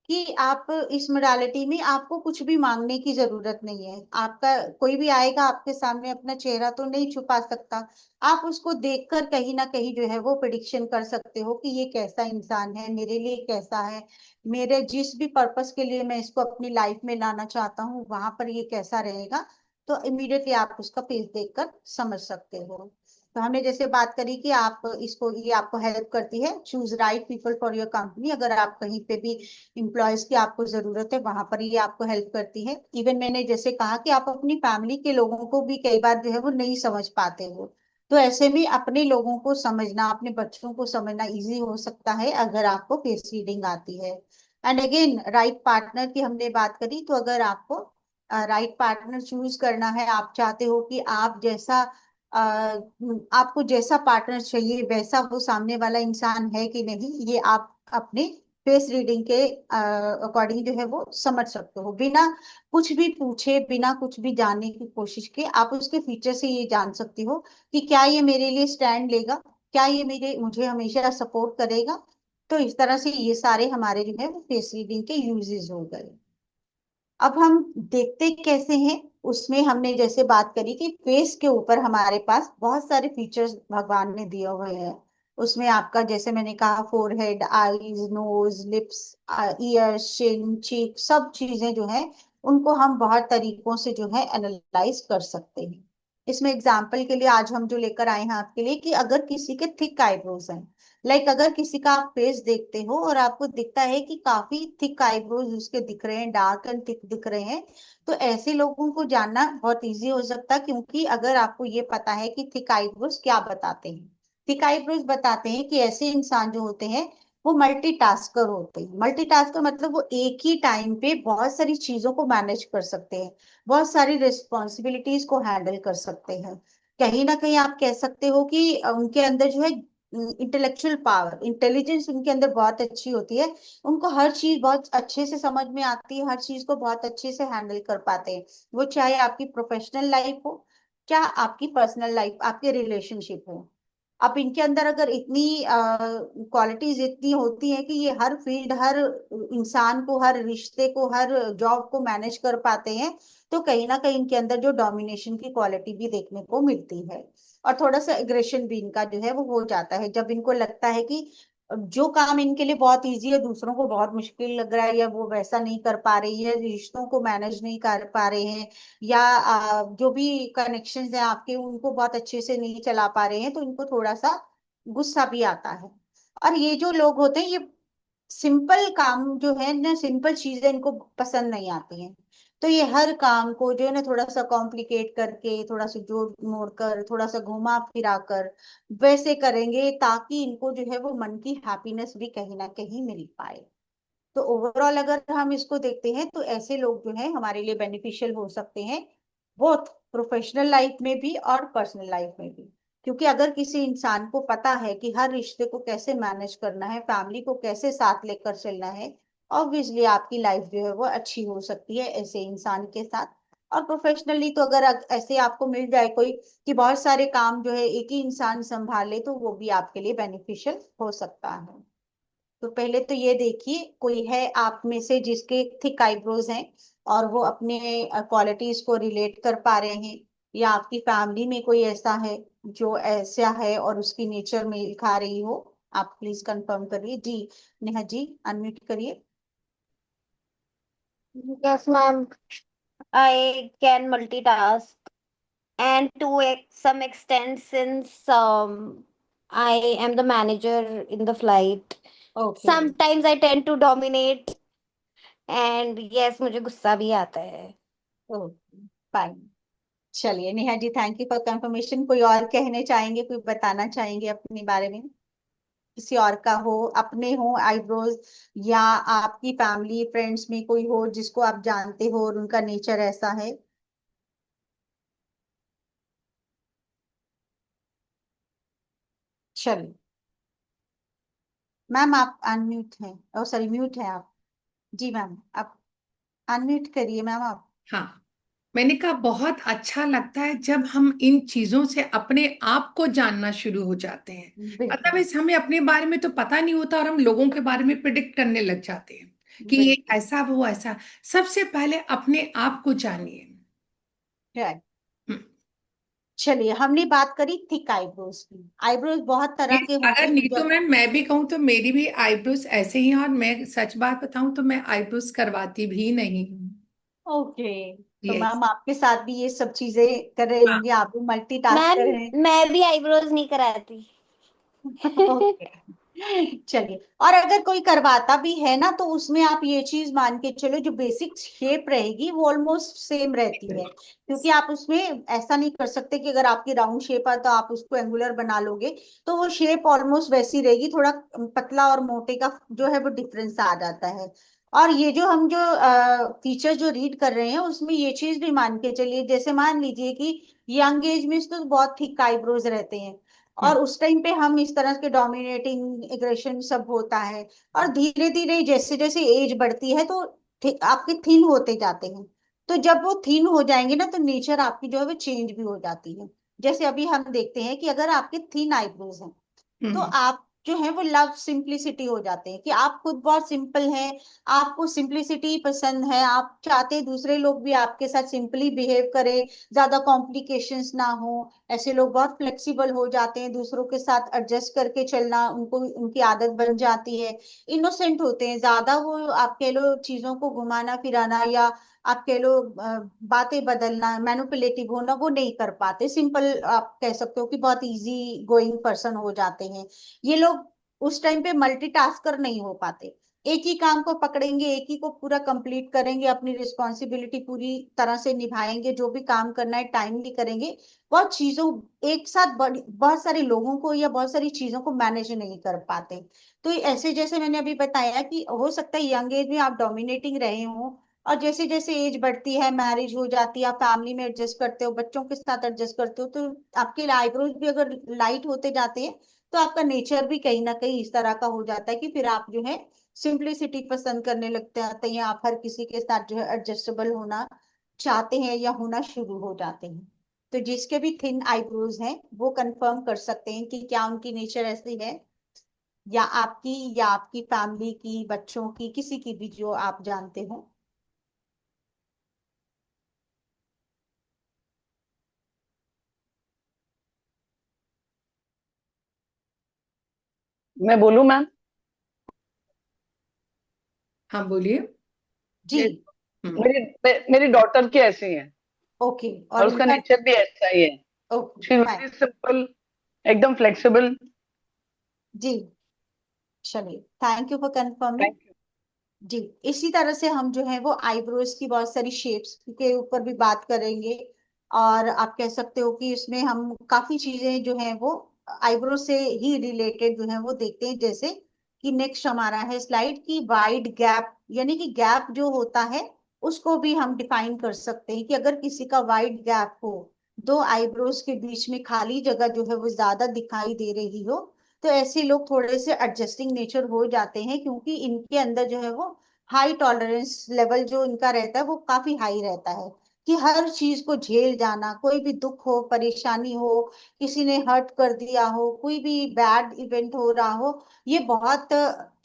कि आप इस मोडालिटी में आपको कुछ भी मांगने की जरूरत नहीं है। आपका कोई भी आएगा आपके सामने, अपना चेहरा तो नहीं छुपा सकता, आप उसको देखकर कहीं ना कहीं जो है वो प्रिडिक्शन कर सकते हो कि ये कैसा इंसान है, मेरे लिए कैसा है, मेरे जिस भी पर्पस के लिए मैं इसको अपनी लाइफ में लाना चाहता हूँ वहां पर ये कैसा रहेगा। तो इमीडिएटली आप उसका पेज देखकर समझ सकते हो। तो हमने जैसे बात करी कि आप इसको, ये आपको हेल्प करती है choose right people for your company. अगर आप कहीं पे भी इम्प्लॉयज की आपको जरूरत है, वहां पर ये आपको हेल्प करती है। इवन मैंने जैसे कहा कि आप अपनी फैमिली के लोगों को भी कई बार जो है वो नहीं समझ पाते हो, तो ऐसे में अपने लोगों को समझना, अपने बच्चों को समझना इजी हो सकता है अगर आपको फेस रीडिंग आती है। एंड अगेन राइट पार्टनर की हमने बात करी, तो अगर आपको राइट पार्टनर चूज करना है, आप चाहते हो कि आप जैसा आपको जैसा पार्टनर चाहिए वैसा वो सामने वाला इंसान है कि नहीं, ये आप अपने फेस रीडिंग के अकॉर्डिंग जो है वो समझ सकते हो। बिना कुछ भी पूछे, बिना कुछ भी जानने की कोशिश के आप उसके फीचर से ये जान सकती हो कि क्या ये मेरे लिए स्टैंड लेगा, क्या ये मुझे हमेशा सपोर्ट करेगा। तो इस तरह से ये सारे हमारे जो है वो फेस रीडिंग के यूजेस हो गए। अब हम देखते कैसे हैं, उसमें हमने जैसे बात करी कि फेस के ऊपर हमारे पास बहुत सारे फीचर्स भगवान ने दिए हुए हैं। उसमें आपका जैसे मैंने कहा forehead, eyes, nose, lips, ear, chin, cheek, सब चीजें जो है उनको हम बहुत तरीकों से जो है एनालाइज कर सकते हैं। इसमें एग्जाम्पल के लिए आज हम जो लेकर आए हैं आपके लिए, कि अगर किसी के थिक आईब्रोज हैं, अगर किसी का आप फेस देखते हो और आपको दिखता है कि काफी थिक आईब्रोज उसके दिख रहे हैं, डार्क एंड थिक दिख रहे हैं, तो ऐसे लोगों को जानना बहुत इजी हो सकता है। क्योंकि अगर आपको ये पता है कि थिक आईब्रोज क्या बताते हैं, थिक आईब्रोज बताते हैं कि ऐसे इंसान जो होते हैं वो मल्टीटास्कर होते हैं। मल्टीटास्कर मतलब वो एक ही टाइम पे बहुत सारी चीजों को मैनेज कर सकते हैं, बहुत सारी रिस्पॉन्सिबिलिटीज को हैंडल कर सकते हैं। कहीं ना कहीं आप कह सकते हो कि उनके अंदर जो है इंटेलेक्चुअल पावर, इंटेलिजेंस उनके अंदर बहुत अच्छी होती है। उनको हर चीज बहुत अच्छे से समझ में आती है, हर चीज को बहुत अच्छे से हैंडल कर पाते हैं। वो चाहे आपकी प्रोफेशनल लाइफ हो, क्या आपकी पर्सनल लाइफ, आपके रिलेशनशिप हो। अब इनके अंदर अगर इतनी क्वालिटीज इतनी होती है कि ये हर फील्ड, हर इंसान को, हर रिश्ते को, हर जॉब को मैनेज कर पाते हैं, तो कहीं ना कहीं इनके अंदर जो डोमिनेशन की क्वालिटी भी देखने को मिलती है। और थोड़ा सा एग्रेशन भी इनका जो है वो हो जाता है, जब इनको लगता है कि जो काम इनके लिए बहुत इजी है दूसरों को बहुत मुश्किल लग रहा है, या वो वैसा नहीं कर पा रही है, रिश्तों को मैनेज नहीं कर पा रहे हैं, या जो भी कनेक्शन है आपके उनको बहुत अच्छे से नहीं चला पा रहे हैं, तो इनको थोड़ा सा गुस्सा भी आता है। और ये जो लोग होते हैं ये सिंपल काम जो है ना, सिंपल चीजें इनको पसंद नहीं आती हैं। तो ये हर काम को जो है ना थोड़ा सा कॉम्प्लिकेट करके, थोड़ा सा जोड़ मोड़ कर, थोड़ा सा घुमा फिरा कर वैसे करेंगे, ताकि इनको जो है वो मन की हैप्पीनेस भी कहीं ना कहीं मिल पाए। तो ओवरऑल अगर हम इसको देखते हैं तो ऐसे लोग जो है हमारे लिए बेनिफिशियल हो सकते हैं, बोथ प्रोफेशनल लाइफ में भी और पर्सनल लाइफ में भी। क्योंकि अगर किसी इंसान को पता है कि हर रिश्ते को कैसे मैनेज करना है, फैमिली को कैसे साथ लेकर चलना है, ऑब्वियसली आपकी लाइफ जो है वो अच्छी हो सकती है ऐसे इंसान के साथ। और प्रोफेशनली तो अगर ऐसे आपको मिल जाए कोई कि बहुत सारे काम जो है एक ही इंसान संभाले, तो वो भी आपके लिए बेनिफिशियल हो सकता है। तो पहले तो ये देखिए, कोई है आप में से जिसके थिक आईब्रोज हैं और वो अपने क्वालिटीज को रिलेट कर पा रहे हैं, या आपकी फैमिली में कोई ऐसा है जो ऐसा है और उसकी नेचर में खा रही हो। आप प्लीज कंफर्म करिए जी। नेहा जी, अनम्यूट करिए। Yes, ma'am. I can multitask, and to some extent, since I am the manager in the flight, okay. sometimes I tend to dominate, and yes, मुझे गुस्सा भी आता है। Okay, fine. चलिए Neha ji, thank you for confirmation. कोई और कहने चाहेंगे, कोई बताना चाहेंगे अपने बारे में? किसी और का हो, अपने हो आईब्रोज, या आपकी फैमिली फ्रेंड्स में कोई हो जिसको आप जानते हो और उनका नेचर ऐसा है? चलिए मैम, आप अनम्यूट हैं। ओ सॉरी, म्यूट है आप। जी मैम, आप अनम्यूट करिए मैम आप। हाँ, मैंने कहा बहुत अच्छा लगता है जब हम इन चीजों से अपने आप को जानना शुरू हो जाते हैं। बिल्कुल। अदरवाइज हमें अपने बारे में तो पता नहीं होता और हम लोगों के बारे में प्रिडिक्ट करने लग जाते हैं कि ये बिल्कुल ऐसा वो ऐसा। सबसे पहले अपने आप को जानिए। right। हम्म। चलिए, हमने बात करी थिक आईब्रोज की। आईब्रोज बहुत तरह के होते अगर हैं नीतू जब। मैम मैं भी कहूँ तो मेरी भी आईब्रोज ऐसे ही हैं, और मैं सच बात बताऊं तो मैं आईब्रोज करवाती भी नहीं हूँ। ओके। तो यस। मैम आपके साथ भी ये सब चीजें कर रहे होंगे, आप भी मैम, मल्टीटास्कर हैं। मैं भी आईब्रोज नहीं कराती। ओके। चलिए, और अगर कोई करवाता भी है ना, तो उसमें आप ये चीज मान के चलो, जो बेसिक शेप रहेगी वो ऑलमोस्ट सेम रहती है। क्योंकि आप उसमें ऐसा नहीं कर सकते कि अगर आपकी राउंड शेप है तो आप उसको एंगुलर बना लोगे। तो वो शेप ऑलमोस्ट वैसी रहेगी, थोड़ा पतला और मोटे का जो है वो डिफरेंस आ जाता है। और ये जो हम जो फीचर जो रीड कर रहे हैं उसमें ये चीज भी मान के चलिए, जैसे मान लीजिए कि यंग एज में तो बहुत थिक आईब्रोज रहते हैं, और उस टाइम पे हम इस तरह के डोमिनेटिंग एग्रेशन सब होता है। और धीरे धीरे जैसे जैसे एज बढ़ती है तो आपके थिन होते जाते हैं। तो जब वो थिन हो जाएंगे ना, तो नेचर आपकी जो है वो चेंज भी हो जाती है। जैसे अभी हम देखते हैं कि अगर आपके थिन आईब्रोज हैं, तो हम्म। आप जो है वो लव सिंप्लिसिटी हो जाते हैं, कि आप खुद बहुत सिंपल हैं। आपको सिंप्लिसिटी पसंद है, आप चाहते हैं दूसरे लोग भी आपके साथ सिंपली बिहेव करें, ज्यादा कॉम्प्लिकेशंस ना हो। ऐसे लोग बहुत फ्लेक्सिबल हो जाते हैं, दूसरों के साथ एडजस्ट करके चलना उनको उनकी आदत बन जाती है। इनोसेंट होते हैं ज्यादा, वो आप कह लो चीजों को घुमाना फिराना, या आप कह लो बातें बदलना, मैनिपुलेटिव होना वो नहीं कर पाते। सिंपल आप कह सकते हो कि बहुत इजी गोइंग पर्सन हो जाते हैं ये लोग। उस टाइम पे मल्टीटास्कर नहीं हो पाते। एक ही काम को पकड़ेंगे, एक ही को पूरा कंप्लीट करेंगे, अपनी रिस्पॉन्सिबिलिटी पूरी तरह से निभाएंगे, जो भी काम करना है टाइमली करेंगे। बहुत चीजों एक साथ बहुत सारे लोगों को या बहुत सारी चीजों को मैनेज नहीं कर पाते। तो ऐसे जैसे मैंने अभी बताया कि हो सकता है यंग एज में आप डोमिनेटिंग रहे हो, और जैसे जैसे एज बढ़ती है, मैरिज हो जाती है, आप फैमिली में एडजस्ट करते हो, बच्चों के साथ एडजस्ट करते हो, तो आपके आईब्रोज भी अगर लाइट होते जाते हैं, तो आपका नेचर भी कहीं ना कहीं इस तरह का हो जाता है कि फिर आप जो है सिंप्लिसिटी पसंद करने लगते आते हैं, आप हर किसी के साथ जो है एडजस्टेबल होना चाहते हैं या होना शुरू हो जाते हैं। तो जिसके भी थिन आईब्रोज हैं वो कंफर्म कर सकते हैं कि क्या उनकी नेचर ऐसी है, या आपकी फैमिली की, बच्चों की, किसी की भी जो आप जानते हो। मैं बोलूं मैम? हाँ बोलिए। जी। यस। हम्म। मेरी डॉटर की ऐसी है, ओके, और और उसका उनका? नेचर भी ऐसा ही है। Okay, she is fine. Very simple, एकदम फ्लेक्सिबल। जी। चलिए, thank you for confirming. Thank you. जी, इसी तरह से हम जो है वो आईब्रोज की बहुत सारी शेप्स के ऊपर भी बात करेंगे। और आप कह सकते हो कि इसमें हम काफी चीजें जो है वो आईब्रो से ही रिलेटेड जो है वो देखते हैं। जैसे कि नेक्स्ट हमारा है स्लाइड की वाइड गैप, यानी कि गैप जो होता है उसको भी हम डिफाइन कर सकते हैं कि अगर किसी का वाइड गैप हो, दो आईब्रोज के बीच में खाली जगह जो है वो ज्यादा दिखाई दे रही हो, तो ऐसे लोग थोड़े से एडजस्टिंग नेचर हो जाते हैं, क्योंकि इनके अंदर जो है वो हाई टॉलरेंस लेवल जो इनका रहता है वो काफी हाई रहता है कि हर चीज को झेल जाना, कोई भी दुख हो, परेशानी हो, किसी ने हर्ट कर दिया हो, कोई भी बैड इवेंट हो रहा हो, ये बहुत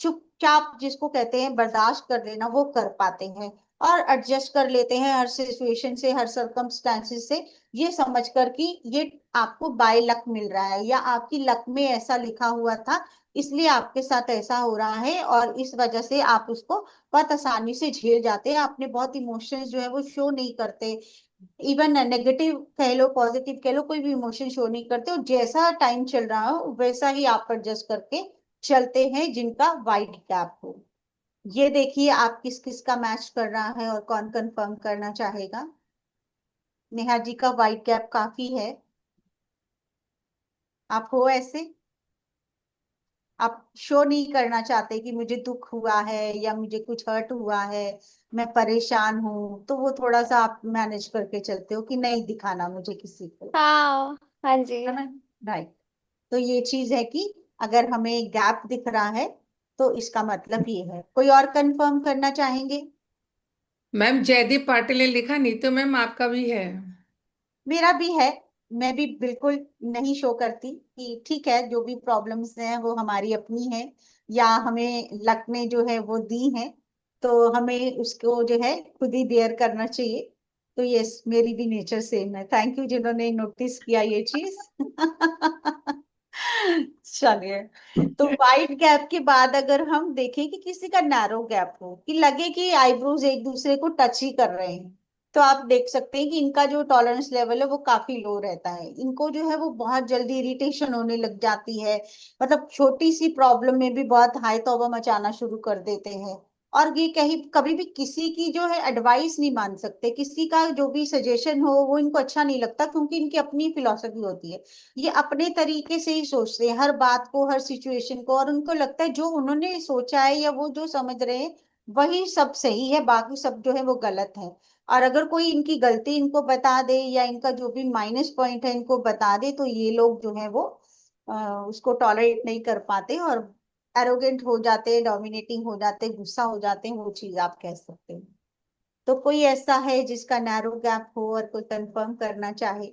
चुपचाप जिसको कहते हैं बर्दाश्त कर लेना वो कर पाते हैं और एडजस्ट कर लेते हैं हर सिचुएशन से, हर सर्कमस्टांसिस से, ये समझ कर कि ये आपको बाय लक मिल रहा है या आपकी लक में ऐसा लिखा हुआ था, इसलिए आपके साथ ऐसा हो रहा है और इस वजह से आप उसको बहुत आसानी से झेल जाते हैं। आपने बहुत इमोशंस जो है वो शो नहीं करते, इवन नेगेटिव कह लो पॉजिटिव कह लो, कोई भी इमोशन शो नहीं करते, और जैसा टाइम चल रहा हो वैसा ही आप एडजस्ट करके चलते हैं जिनका वाइड गैप हो। ये देखिए आप किस किस का मैच कर रहा है और कौन कंफर्म करना चाहेगा। नेहा जी का वाइड गैप काफी है, आप हो ऐसे, आप शो नहीं करना चाहते कि मुझे दुख हुआ है या मुझे कुछ हर्ट हुआ है, मैं परेशान हूं, तो वो थोड़ा सा आप मैनेज करके चलते हो कि नहीं दिखाना मुझे किसी को, हाँ, हाँ जी। है ना? राइट। तो ये चीज है कि अगर हमें गैप दिख रहा है तो इसका मतलब ये है। कोई और कंफर्म करना चाहेंगे? मैम जयदीप पाटिल ने लिखा, नहीं तो मैम आपका भी है। मेरा भी है। मैं भी बिल्कुल नहीं शो करती कि ठीक है, जो भी प्रॉब्लम्स हैं वो हमारी अपनी है या हमें लक ने जो है वो दी है, तो हमें उसको जो है खुद ही बेयर करना चाहिए। तो यस, मेरी भी नेचर सेम है। थैंक यू जिन्होंने नोटिस किया ये चीज। चलिए, तो वाइड गैप के बाद अगर हम देखें कि किसी का नैरो गैप हो, कि लगे कि आईब्रोज एक दूसरे को टच ही कर रहे हैं, तो आप देख सकते हैं कि इनका जो टॉलरेंस लेवल है वो काफी लो रहता है। इनको जो है वो बहुत जल्दी इरिटेशन होने लग जाती है, मतलब छोटी सी प्रॉब्लम में भी बहुत हाई तौबा मचाना शुरू कर देते हैं। और ये कहीं कभी भी किसी की जो है एडवाइस नहीं मान सकते, किसी का जो भी सजेशन हो वो इनको अच्छा नहीं लगता, क्योंकि इनकी अपनी फिलॉसफी होती है। ये अपने तरीके से ही सोचते हैं हर बात को, हर सिचुएशन को, और उनको लगता है जो उन्होंने सोचा है या वो जो समझ रहे हैं वही सब सही है, बाकी सब जो है वो गलत है। और अगर कोई इनकी गलती इनको बता दे या इनका जो भी माइनस पॉइंट है इनको बता दे, तो ये लोग जो है वो उसको टॉलरेट नहीं कर पाते और एरोगेंट हो जाते हैं, डोमिनेटिंग हो जाते हैं, गुस्सा हो जाते हैं, वो चीज आप कह सकते हैं। तो कोई ऐसा है जिसका नैरो गैप हो और कोई कंफर्म करना चाहे?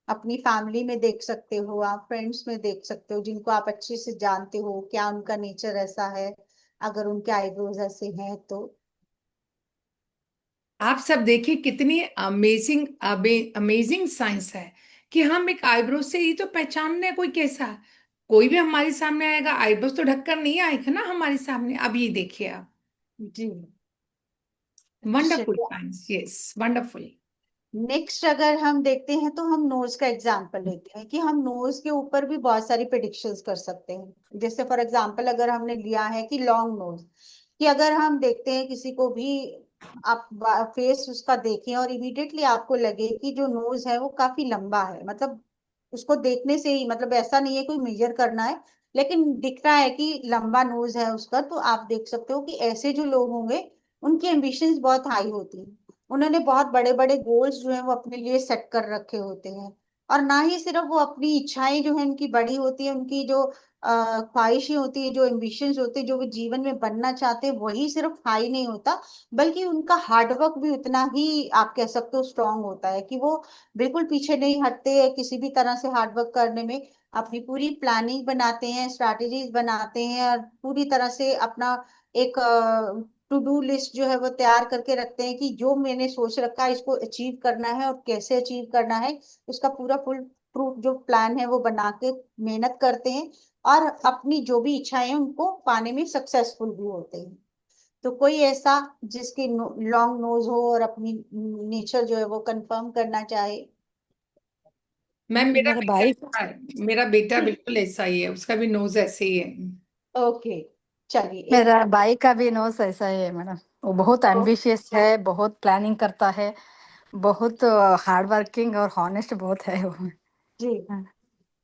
अपनी फैमिली में देख सकते हो, आप फ्रेंड्स में देख सकते हो, जिनको आप अच्छे से जानते हो क्या उनका नेचर ऐसा है, अगर उनके आईब्रोज ऐसे हैं तो। आप सब देखिए कितनी अमेजिंग अमेजिंग साइंस है कि हम एक आईब्रो से ही तो पहचान रहे कोई कैसा है। कोई भी हमारे सामने आएगा, आईब्रोज तो ढककर नहीं आएगा ना हमारे सामने। अब ये देखिए आप, जी। वंडरफुल चलिए, साइंस, यस वंडरफुल। नेक्स्ट अगर हम देखते हैं तो हम नोज का एग्जांपल लेते हैं कि हम नोज के ऊपर भी बहुत सारी प्रिडिक्शंस कर सकते हैं। जैसे फॉर एग्जांपल अगर हमने लिया है कि लॉन्ग नोज, कि अगर हम देखते हैं किसी को भी, आप फेस उसका देखें और इमीडिएटली आपको लगे कि जो नोज है वो काफी लंबा है, मतलब उसको देखने से ही, मतलब ऐसा नहीं है कोई मेजर करना है, लेकिन दिख रहा है कि लंबा नोज है उसका, तो आप देख सकते हो कि ऐसे जो लोग होंगे उनकी एम्बिशंस बहुत हाई होती है, उन्होंने बहुत बड़े बड़े गोल्स जो है वो अपने लिए सेट कर रखे होते हैं। और ना ही सिर्फ वो अपनी इच्छाएं जो है उनकी बड़ी होती है, उनकी जो ख्वाहिशें होती है, जो एम्बिशंस होते हैं, जो वो जीवन में बनना चाहते हैं, वही सिर्फ हाई नहीं होता, बल्कि उनका हार्डवर्क भी उतना ही आप कह सकते हो स्ट्रांग होता है, कि वो बिल्कुल पीछे नहीं हटते हैं किसी भी तरह से हार्डवर्क करने में, अपनी पूरी प्लानिंग बनाते हैं, स्ट्रैटेजीज बनाते हैं, और पूरी तरह से अपना एक टू डू लिस्ट जो है वो तैयार करके रखते हैं कि जो मैंने सोच रखा है इसको अचीव करना है और कैसे अचीव करना है, उसका पूरा फुल प्रूफ जो प्लान है वो बना के मेहनत करते हैं, और अपनी जो भी इच्छाएं हैं उनको पाने में सक्सेसफुल भी होते हैं। तो कोई ऐसा जिसकी लॉन्ग नोज हो और अपनी नेचर जो है वो कंफर्म करना चाहे? मैम मेरा मेरे बेटा भाई ऐसा है, मेरा बेटा बिल्कुल ऐसा ही है, उसका भी नोज ऐसे ही है। ओके, चलिए एक मेरा भाई का भी नोस ऐसा ही है मैडम। वो बहुत तो एम्बिशियस है, बहुत प्लानिंग करता है, बहुत हार्ड वर्किंग और हॉनेस्ट बहुत है वो। जी,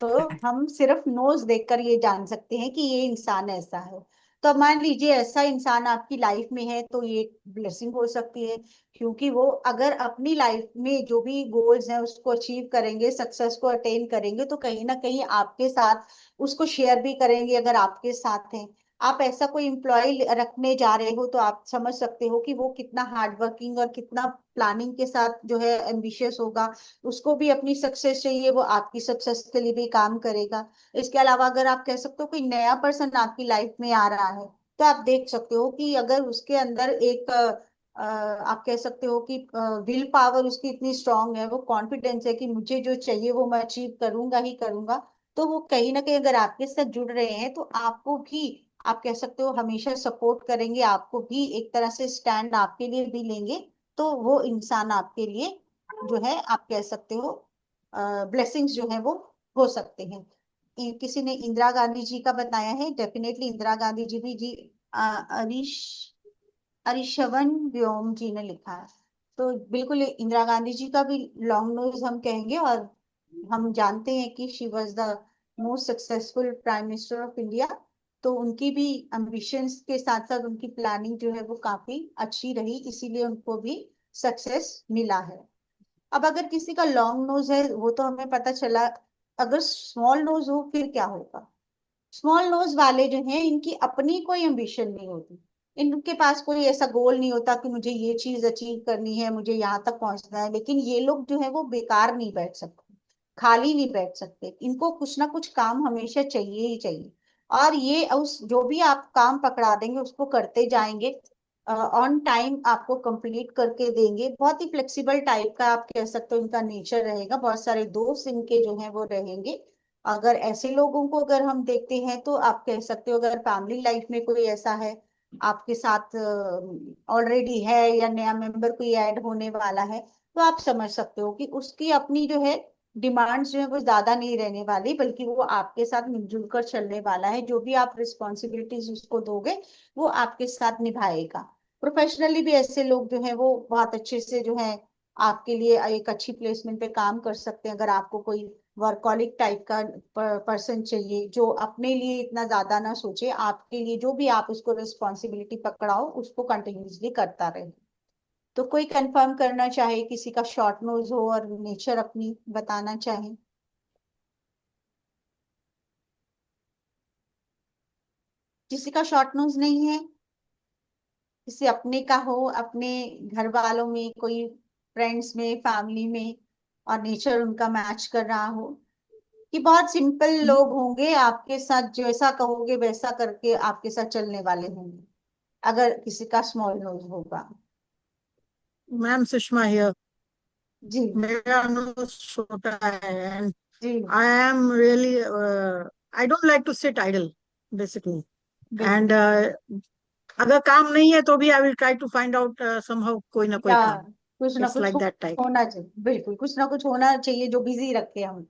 तो हम सिर्फ नोज देखकर ये जान सकते हैं कि ये इंसान ऐसा है। तो अब मान लीजिए ऐसा इंसान आपकी लाइफ में है तो ये ब्लेसिंग हो सकती है, क्योंकि वो अगर अपनी लाइफ में जो भी गोल्स हैं उसको अचीव करेंगे, सक्सेस को अटेन करेंगे, तो कहीं ना कहीं आपके साथ उसको शेयर भी करेंगे। अगर आपके साथ हैं, आप ऐसा कोई एम्प्लॉय रखने जा रहे हो, तो आप समझ सकते हो कि वो कितना हार्ड वर्किंग और कितना प्लानिंग के साथ जो है एम्बिशियस होगा। उसको भी अपनी सक्सेस चाहिए, वो आपकी सक्सेस के लिए भी काम करेगा। इसके अलावा अगर आप कह सकते हो कोई नया पर्सन आपकी लाइफ में आ रहा है, तो आप देख सकते हो कि अगर उसके अंदर एक आप कह सकते हो कि विल पावर उसकी इतनी स्ट्रांग है, वो कॉन्फिडेंस है कि मुझे जो चाहिए वो मैं अचीव करूंगा ही करूंगा, तो वो कहीं ना कहीं अगर आपके साथ जुड़ रहे हैं तो आपको भी, आप कह सकते हो, हमेशा सपोर्ट करेंगे, आपको भी एक तरह से स्टैंड आपके लिए भी लेंगे। तो वो इंसान आपके लिए जो है, आप कह सकते हो, ब्लेसिंग्स जो है वो हो सकते हैं। किसी ने इंदिरा गांधी जी का बताया है, डेफिनेटली इंदिरा गांधी जी भी जी। अरीश अरिशवन व्योम जी ने लिखा है। तो बिल्कुल इंदिरा गांधी जी का भी लॉन्ग नोज हम कहेंगे। और हम जानते हैं कि she was the most successful prime minister of India. तो उनकी भी एम्बिशंस के साथ साथ उनकी प्लानिंग जो है वो काफी अच्छी रही, इसीलिए उनको भी सक्सेस मिला है। अब अगर किसी का लॉन्ग नोज है वो तो हमें पता चला, अगर स्मॉल नोज हो फिर क्या होगा? स्मॉल नोज वाले जो हैं, इनकी अपनी कोई एम्बिशन नहीं होती, इनके पास कोई ऐसा गोल नहीं होता कि मुझे ये चीज अचीव करनी है, मुझे यहाँ तक पहुंचना है। लेकिन ये लोग जो है वो बेकार नहीं बैठ सकते, खाली नहीं बैठ सकते, इनको कुछ ना कुछ काम हमेशा चाहिए ही चाहिए। और ये उस जो भी आप काम पकड़ा देंगे उसको करते जाएंगे, ऑन टाइम आपको कंप्लीट करके देंगे। बहुत ही फ्लेक्सिबल टाइप का आप कह सकते हो इनका नेचर रहेगा। बहुत सारे दोस्त इनके जो हैं वो रहेंगे। अगर ऐसे लोगों को अगर हम देखते हैं तो आप कह सकते हो, अगर फैमिली लाइफ में कोई ऐसा है आपके साथ ऑलरेडी है, या नया मेंबर कोई ऐड होने वाला है, तो आप समझ सकते हो कि उसकी अपनी जो है डिमांड्स जो है वो ज्यादा नहीं रहने वाली, बल्कि वो आपके साथ मिलजुल कर चलने वाला है। जो भी आप रिस्पॉन्सिबिलिटीज उसको दोगे वो आपके साथ निभाएगा। प्रोफेशनली भी ऐसे लोग जो है वो बहुत अच्छे से जो है आपके लिए एक अच्छी प्लेसमेंट पे काम कर सकते हैं। अगर आपको कोई वर्कॉलिक टाइप का पर्सन चाहिए जो अपने लिए इतना ज्यादा ना सोचे, आपके लिए जो भी आप उसको रिस्पॉन्सिबिलिटी पकड़ाओ उसको कंटिन्यूसली करता रहे। तो कोई कंफर्म करना चाहे, किसी का शॉर्ट नोज हो और नेचर अपनी बताना चाहे? किसी का शॉर्ट नोज नहीं है? किसी अपने का हो, अपने घर वालों में कोई, फ्रेंड्स में, फैमिली में, और नेचर उनका मैच कर रहा हो? कि बहुत सिंपल लोग होंगे, आपके साथ जैसा कहोगे वैसा करके आपके साथ चलने वाले होंगे, अगर किसी का स्मॉल नोज होगा? Ma'am Sushma here. जी। मेरा नोज छोटा है एंड जी। I am really I don't like to sit idle basically बिल्कुल। and अगर काम नहीं है तो भी I will try to find out somehow कोई ना कोई या काम. कुछ ना It's कुछ like that type. होना चाहिए, बिल्कुल कुछ ना कुछ होना चाहिए जो बिजी रखे हम।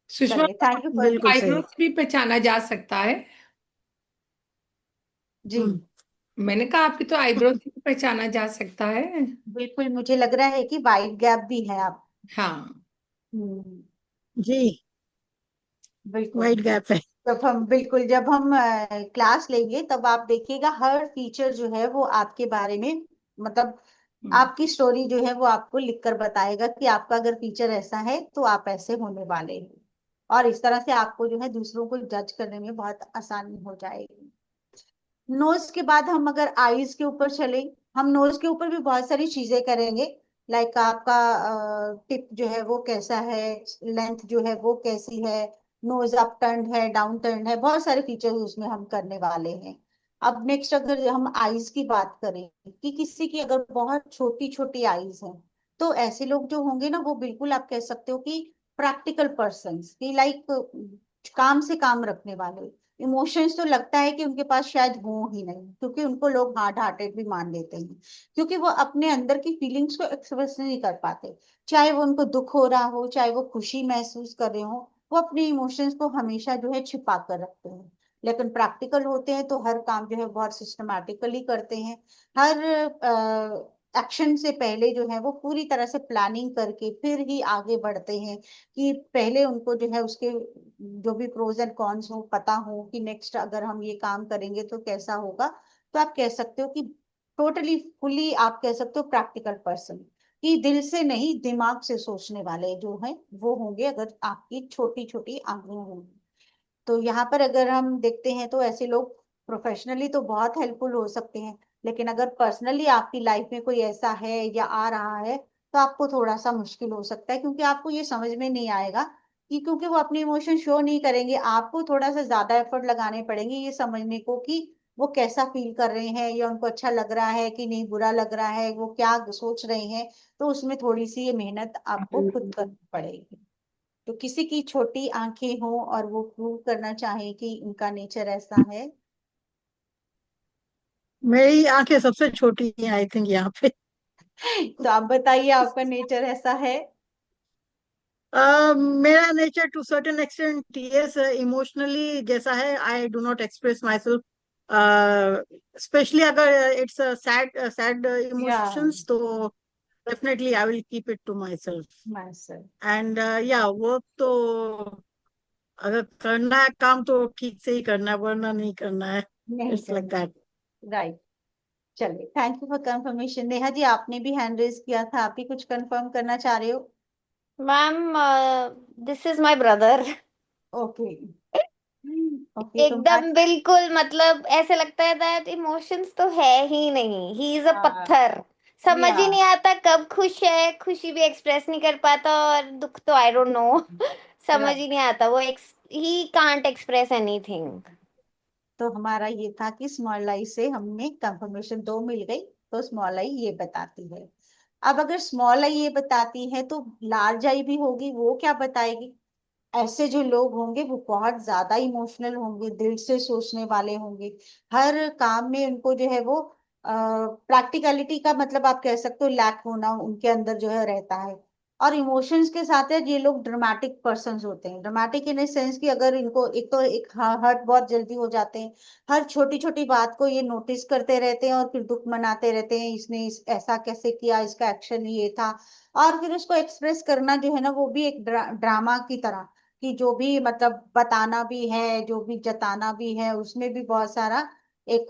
सुषमा, चलिए, थैंक यू फॉर। बिल्कुल आईब्रो सही. से भी पहचाना जा सकता है। जी। हम्म. मैंने कहा आपकी तो आईब्रो से भी पहचाना जा सकता है। बिल्कुल, मुझे लग रहा है कि वाइट गैप भी है आप। हाँ। हम्म। जी. बिल्कुल। वाइट गैप है. जब हम क्लास लेंगे तब आप देखिएगा हर टीचर जो है वो आपके बारे में, मतलब हम्म। आपकी स्टोरी जो है वो आपको लिखकर बताएगा कि आपका अगर फीचर ऐसा है तो आप ऐसे होने वाले हैं। और इस तरह से आपको जो है दूसरों को जज करने में बहुत आसानी हो जाएगी। नोज के बाद हम अगर आईज के ऊपर चले, हम नोज के ऊपर भी बहुत सारी चीजें करेंगे। लाइक आपका टिप जो है वो कैसा है, लेंथ जो है वो कैसी है, नोज अप टर्न है, डाउन टर्न है, बहुत सारे फीचर्स उसमें हम करने वाले हैं। अब नेक्स्ट अगर हम आईज की बात करें, कि किसी की अगर बहुत छोटी छोटी आईज है, तो ऐसे लोग जो होंगे ना वो बिल्कुल आप कह सकते हो कि प्रैक्टिकल पर्सन की, लाइक काम से काम रखने वाले। इमोशंस तो लगता है कि उनके पास शायद हो ही नहीं, क्योंकि उनको लोग हार्ड हार्टेड भी मान लेते हैं, क्योंकि वो अपने अंदर की फीलिंग्स को एक्सप्रेस नहीं कर पाते। चाहे वो उनको दुख हो रहा हो, चाहे वो खुशी महसूस कर रहे हो, वो अपने इमोशंस को हमेशा जो है छिपा कर रखते हैं। लेकिन प्रैक्टिकल होते हैं तो हर काम जो है बहुत सिस्टमैटिकली करते हैं। हर एक्शन से पहले जो है वो पूरी तरह से प्लानिंग करके फिर ही आगे बढ़ते हैं, कि पहले उनको जो है उसके जो भी प्रोज एंड कॉन्स हो पता हो, कि नेक्स्ट अगर हम ये काम करेंगे तो कैसा होगा। तो आप कह सकते हो कि टोटली फुली आप कह सकते हो प्रैक्टिकल पर्सन, कि दिल से नहीं दिमाग से सोचने वाले जो है वो होंगे, अगर आपकी छोटी छोटी आंखें होंगी। तो यहाँ पर अगर हम देखते हैं तो ऐसे लोग प्रोफेशनली तो बहुत हेल्पफुल हो सकते हैं, लेकिन अगर पर्सनली आपकी लाइफ में कोई ऐसा है या आ रहा है, तो आपको थोड़ा सा मुश्किल हो सकता है, क्योंकि आपको ये समझ में नहीं आएगा कि, क्योंकि वो अपने इमोशन शो नहीं करेंगे, आपको थोड़ा सा ज्यादा एफर्ट लगाने पड़ेंगे ये समझने को कि वो कैसा फील कर रहे हैं, या उनको अच्छा लग रहा है कि नहीं, बुरा लग रहा है, वो क्या सोच रहे हैं। तो उसमें थोड़ी सी ये मेहनत आपको खुद करनी पड़ेगी। तो किसी की छोटी आंखें हों और वो प्रूव करना चाहे कि उनका नेचर ऐसा है। मेरी आंखें सबसे छोटी हैं आई थिंक यहाँ पे। तो आप बताइए आपका नेचर ऐसा है। मेरा nature to certain extent yes, emotionally जैसा है, I do not express my self, specially अगर इट्स सैड सैड या इमोशंस, तो definitely I will keep it to my self. My self. And या वर्क तो अगर करना है काम तो ठीक से ही करना है, वरना नहीं करना है। नहीं इट्स लाइक दैट। करना। राइट। चलिए, thank you for confirmation. Neha ji, आपने भी हैंड रेज किया था, आप भी कुछ कंफर्म करना चाह रहे हो? Ma'am, this is my brother. Okay. Okay, तो मैं एकदम बिल्कुल, मतलब ऐसे लगता है दैट इमोशंस तो है ही नहीं, ही इज अ पत्थर। समझ या ही नहीं आता कब खुश है, खुशी भी एक्सप्रेस नहीं कर पाता, और दुख तो आई डोंट नो। समझ ही राइट। नहीं आता, वो ही कांट एक्सप्रेस एनीथिंग। तो हमारा ये था कि स्मॉल आई से हमने कंफर्मेशन दो मिल गई, तो स्मॉल आई ये बताती है। अब अगर स्मॉल आई ये बताती है तो लार्ज आई भी होगी, वो क्या बताएगी? ऐसे जो लोग होंगे वो बहुत ज्यादा इमोशनल होंगे, दिल से सोचने वाले होंगे। हर काम में उनको जो है वो प्रैक्टिकलिटी का मतलब आप कह सकते हो लैक होना उनके अंदर जो है रहता है। और इमोशंस के साथ है, ये लोग ड्रामेटिक पर्संस होते हैं। ड्रामेटिक इन सेंस कि अगर इनको एक तो एक हर्ट बहुत जल्दी हो जाते हैं, हर छोटी छोटी बात को ये नोटिस करते रहते हैं और फिर दुख मनाते रहते हैं, इसने ऐसा कैसे किया, इसका एक्शन ये था। और फिर उसको एक्सप्रेस करना जो है ना, वो भी एक ड्रामा की तरह, कि जो भी मतलब बताना भी है, जो भी जताना भी है, उसमें भी बहुत सारा एक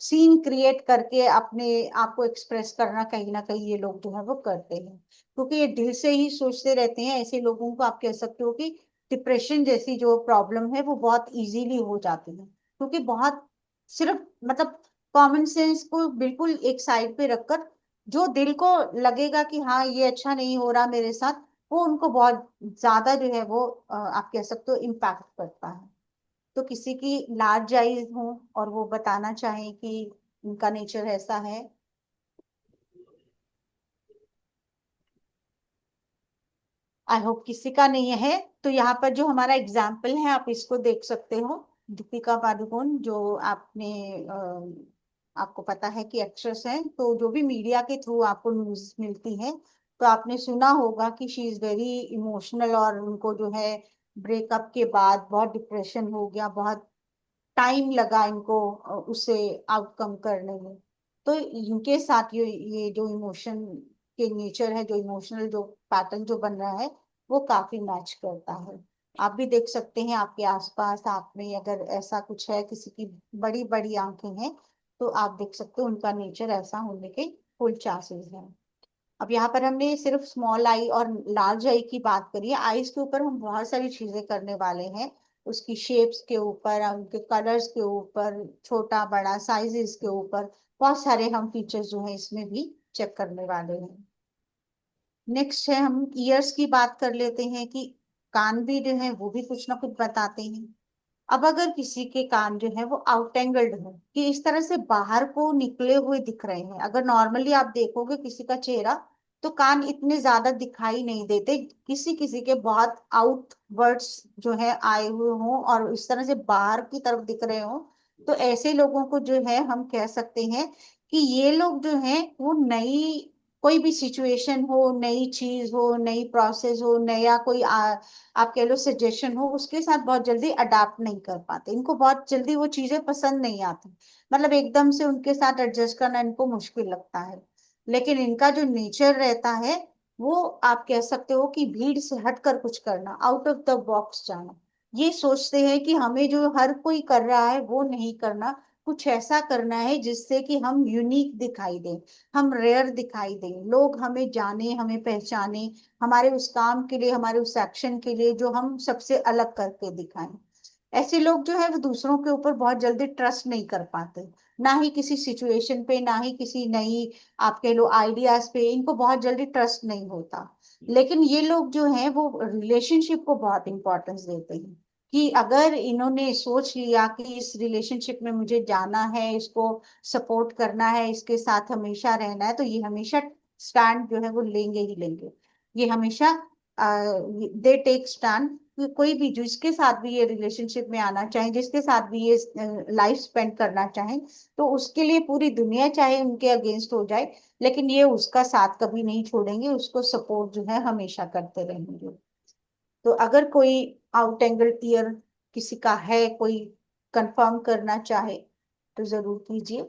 सीन क्रिएट करके अपने आप को एक्सप्रेस करना कहीं ना कहीं ये लोग जो है वो करते हैं, क्योंकि ये दिल से ही सोचते रहते हैं। ऐसे लोगों को आप कह सकते हो कि डिप्रेशन जैसी जो प्रॉब्लम है वो बहुत इजीली हो जाती है, क्योंकि बहुत सिर्फ मतलब कॉमन सेंस को बिल्कुल एक साइड पे रखकर, जो दिल को लगेगा कि हाँ ये अच्छा नहीं हो रहा मेरे साथ, वो उनको बहुत ज्यादा जो है वो आप कह सकते हो इम्पैक्ट करता है। तो किसी की लार्ज आइज हो और वो बताना चाहें कि उनका नेचर ऐसा है। आई होप किसी का नहीं है। तो यहाँ पर जो हमारा एग्जाम्पल है आप इसको देख सकते हो। दीपिका पादुकोण जो आपने आपको पता है कि एक्ट्रेस है, तो जो भी मीडिया के थ्रू आपको न्यूज मिलती है, तो आपने सुना होगा कि शी इज वेरी इमोशनल, और उनको जो है ब्रेकअप के बाद बहुत डिप्रेशन हो गया, बहुत टाइम लगा इनको उसे आउटकम करने में। तो इनके साथ ये जो इमोशन के नेचर है, जो इमोशनल जो पैटर्न जो बन रहा है, वो काफी मैच करता है। आप भी देख सकते हैं आपके आसपास, आप में अगर ऐसा कुछ है, किसी की बड़ी बड़ी आंखें हैं, तो आप देख सकते हो उनका नेचर ऐसा होने के फुल चांसेस हैं। अब यहाँ पर हमने सिर्फ स्मॉल आई और लार्ज आई की बात करी है। आईज के ऊपर हम बहुत सारी चीजें करने वाले हैं, उसकी शेप्स के ऊपर, उनके कलर्स के ऊपर, छोटा बड़ा साइजेस के ऊपर, बहुत सारे हम फीचर्स जो है इसमें भी चेक करने वाले हैं। नेक्स्ट है, हम ईयर्स की बात कर लेते हैं कि कान भी जो है वो भी कुछ ना कुछ बताते हैं। अब अगर किसी के कान जो है वो आउटेंगल्ड हो, कि इस तरह से बाहर को निकले हुए दिख रहे हैं, अगर नॉर्मली आप देखोगे किसी का चेहरा, तो कान इतने ज्यादा दिखाई नहीं देते, किसी किसी के बहुत आउटवर्ड्स जो है आए हुए हों और इस तरह से बाहर की तरफ दिख रहे हों, तो ऐसे लोगों को जो है हम कह सकते हैं कि ये लोग जो हैं वो नई कोई भी सिचुएशन हो, नई चीज हो, नई प्रोसेस हो, नया कोई आप कह लो सजेशन हो, उसके साथ बहुत जल्दी अडाप्ट नहीं कर पाते, इनको बहुत जल्दी वो चीजें पसंद नहीं आती, मतलब एकदम से उनके साथ एडजस्ट करना इनको मुश्किल लगता है। लेकिन इनका जो नेचर रहता है वो आप कह सकते हो कि भीड़ से हटकर कुछ करना, आउट ऑफ द बॉक्स जाना, ये सोचते हैं कि हमें जो हर कोई कर रहा है वो नहीं करना, कुछ ऐसा करना है जिससे कि हम यूनिक दिखाई दें, हम रेयर दिखाई दें, लोग हमें जाने, हमें पहचाने, हमारे उस काम के लिए, हमारे उस एक्शन के लिए जो हम सबसे अलग करके दिखाएं। ऐसे लोग जो है वो दूसरों के ऊपर बहुत जल्दी ट्रस्ट नहीं कर पाते, ना ही किसी सिचुएशन पे, ना ही किसी नई आप कह लो आइडियाज पे, इनको बहुत जल्दी ट्रस्ट नहीं होता। लेकिन ये लोग जो हैं वो रिलेशनशिप को बहुत इंपॉर्टेंस देते हैं, कि अगर इन्होंने सोच लिया कि इस रिलेशनशिप में मुझे जाना है, इसको सपोर्ट करना है, इसके साथ हमेशा रहना है, तो ये हमेशा स्टैंड जो है वो लेंगे ही लेंगे। ये हमेशा दे टेक स्टैंड, कोई भी जिसके साथ भी ये रिलेशनशिप में आना चाहे, जिसके साथ भी ये लाइफ स्पेंड करना चाहे, तो उसके लिए पूरी दुनिया चाहे उनके अगेंस्ट हो जाए, लेकिन ये उसका साथ कभी नहीं छोड़ेंगे, उसको सपोर्ट जो है हमेशा करते रहेंगे। तो अगर कोई आउट एंगल ईयर किसी का है, कोई कंफर्म करना चाहे तो जरूर कीजिए,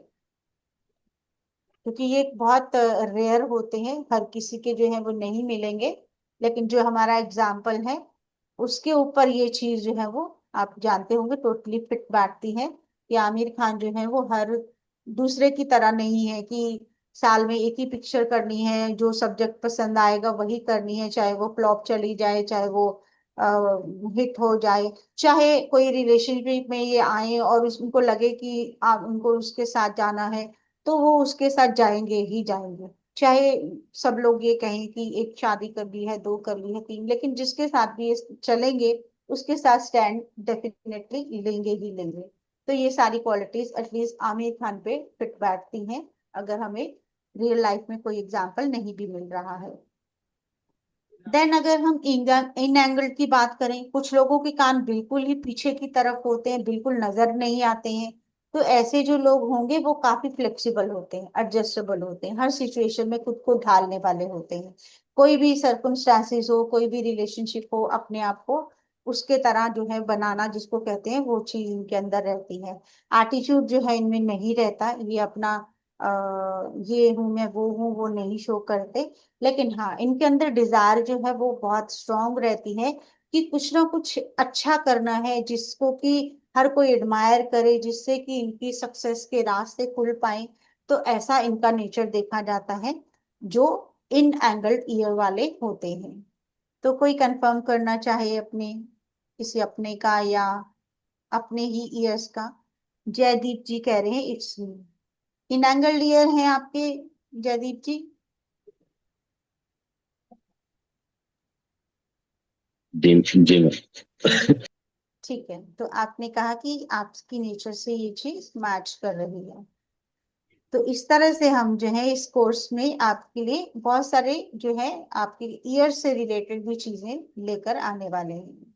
क्योंकि ये बहुत रेयर होते हैं, हर किसी के जो है वो नहीं मिलेंगे। लेकिन जो हमारा एग्जाम्पल है उसके ऊपर ये चीज जो है वो आप जानते होंगे टोटली फिट बैठती है, कि आमिर खान जो है वो हर दूसरे की तरह नहीं है कि साल में एक ही पिक्चर करनी है, जो सब्जेक्ट पसंद आएगा वही करनी है, चाहे वो फ्लॉप चली जाए, चाहे वो हिट हो जाए, चाहे कोई रिलेशनशिप में ये आए और उनको लगे कि आप उनको उसके साथ जाना है, तो वो उसके साथ जाएंगे ही जाएंगे, चाहे सब लोग ये कहें कि एक शादी कर ली है, दो कर ली है, तीन, लेकिन जिसके साथ भी ये चलेंगे उसके साथ स्टैंड डेफिनेटली लेंगे ही लेंगे। तो ये सारी क्वालिटीज एटलीस्ट आमिर खान पे फिट बैठती हैं, अगर हमें रियल लाइफ में कोई एग्जाम्पल नहीं भी मिल रहा है। देन अगर हम इन एंगल की बात करें, कुछ लोगों के कान बिल्कुल ही पीछे की तरफ होते हैं, बिल्कुल नजर नहीं आते हैं, तो ऐसे जो लोग होंगे वो काफी फ्लेक्सिबल होते हैं, एडजस्टेबल होते हैं, हर सिचुएशन में खुद को ढालने वाले होते हैं, कोई भी सर्कमस्टांसिस हो, कोई भी रिलेशनशिप हो, अपने आप को उसके तरह जो है बनाना जिसको कहते हैं, वो चीज इनके अंदर रहती है। एटीट्यूड जो है इनमें नहीं रहता, ये अपना ये हूं मैं, वो हूँ, वो नहीं शो करते। लेकिन हाँ, इनके अंदर डिजायर जो है वो बहुत स्ट्रांग रहती है, कि कुछ ना कुछ अच्छा करना है जिसको कि हर कोई एडमायर करे, जिससे कि इनकी सक्सेस के रास्ते खुल पाए। तो ऐसा इनका नेचर देखा जाता है जो इन एंगल्ड ईयर वाले होते हैं। तो कोई कंफर्म करना चाहे अपने किसी अपने का या अपने ही ईयर्स का? जयदीप जी कह रहे हैं इट्स इन एंगल्ड ईयर हैं आपके, जयदीप जी? जी जी मैम। ठीक है, तो आपने कहा कि आपकी नेचर से ये चीज मैच कर रही है। तो इस तरह से हम जो है इस कोर्स में आपके लिए बहुत सारे जो है आपके ईयर से रिलेटेड भी चीजें लेकर आने वाले हैं।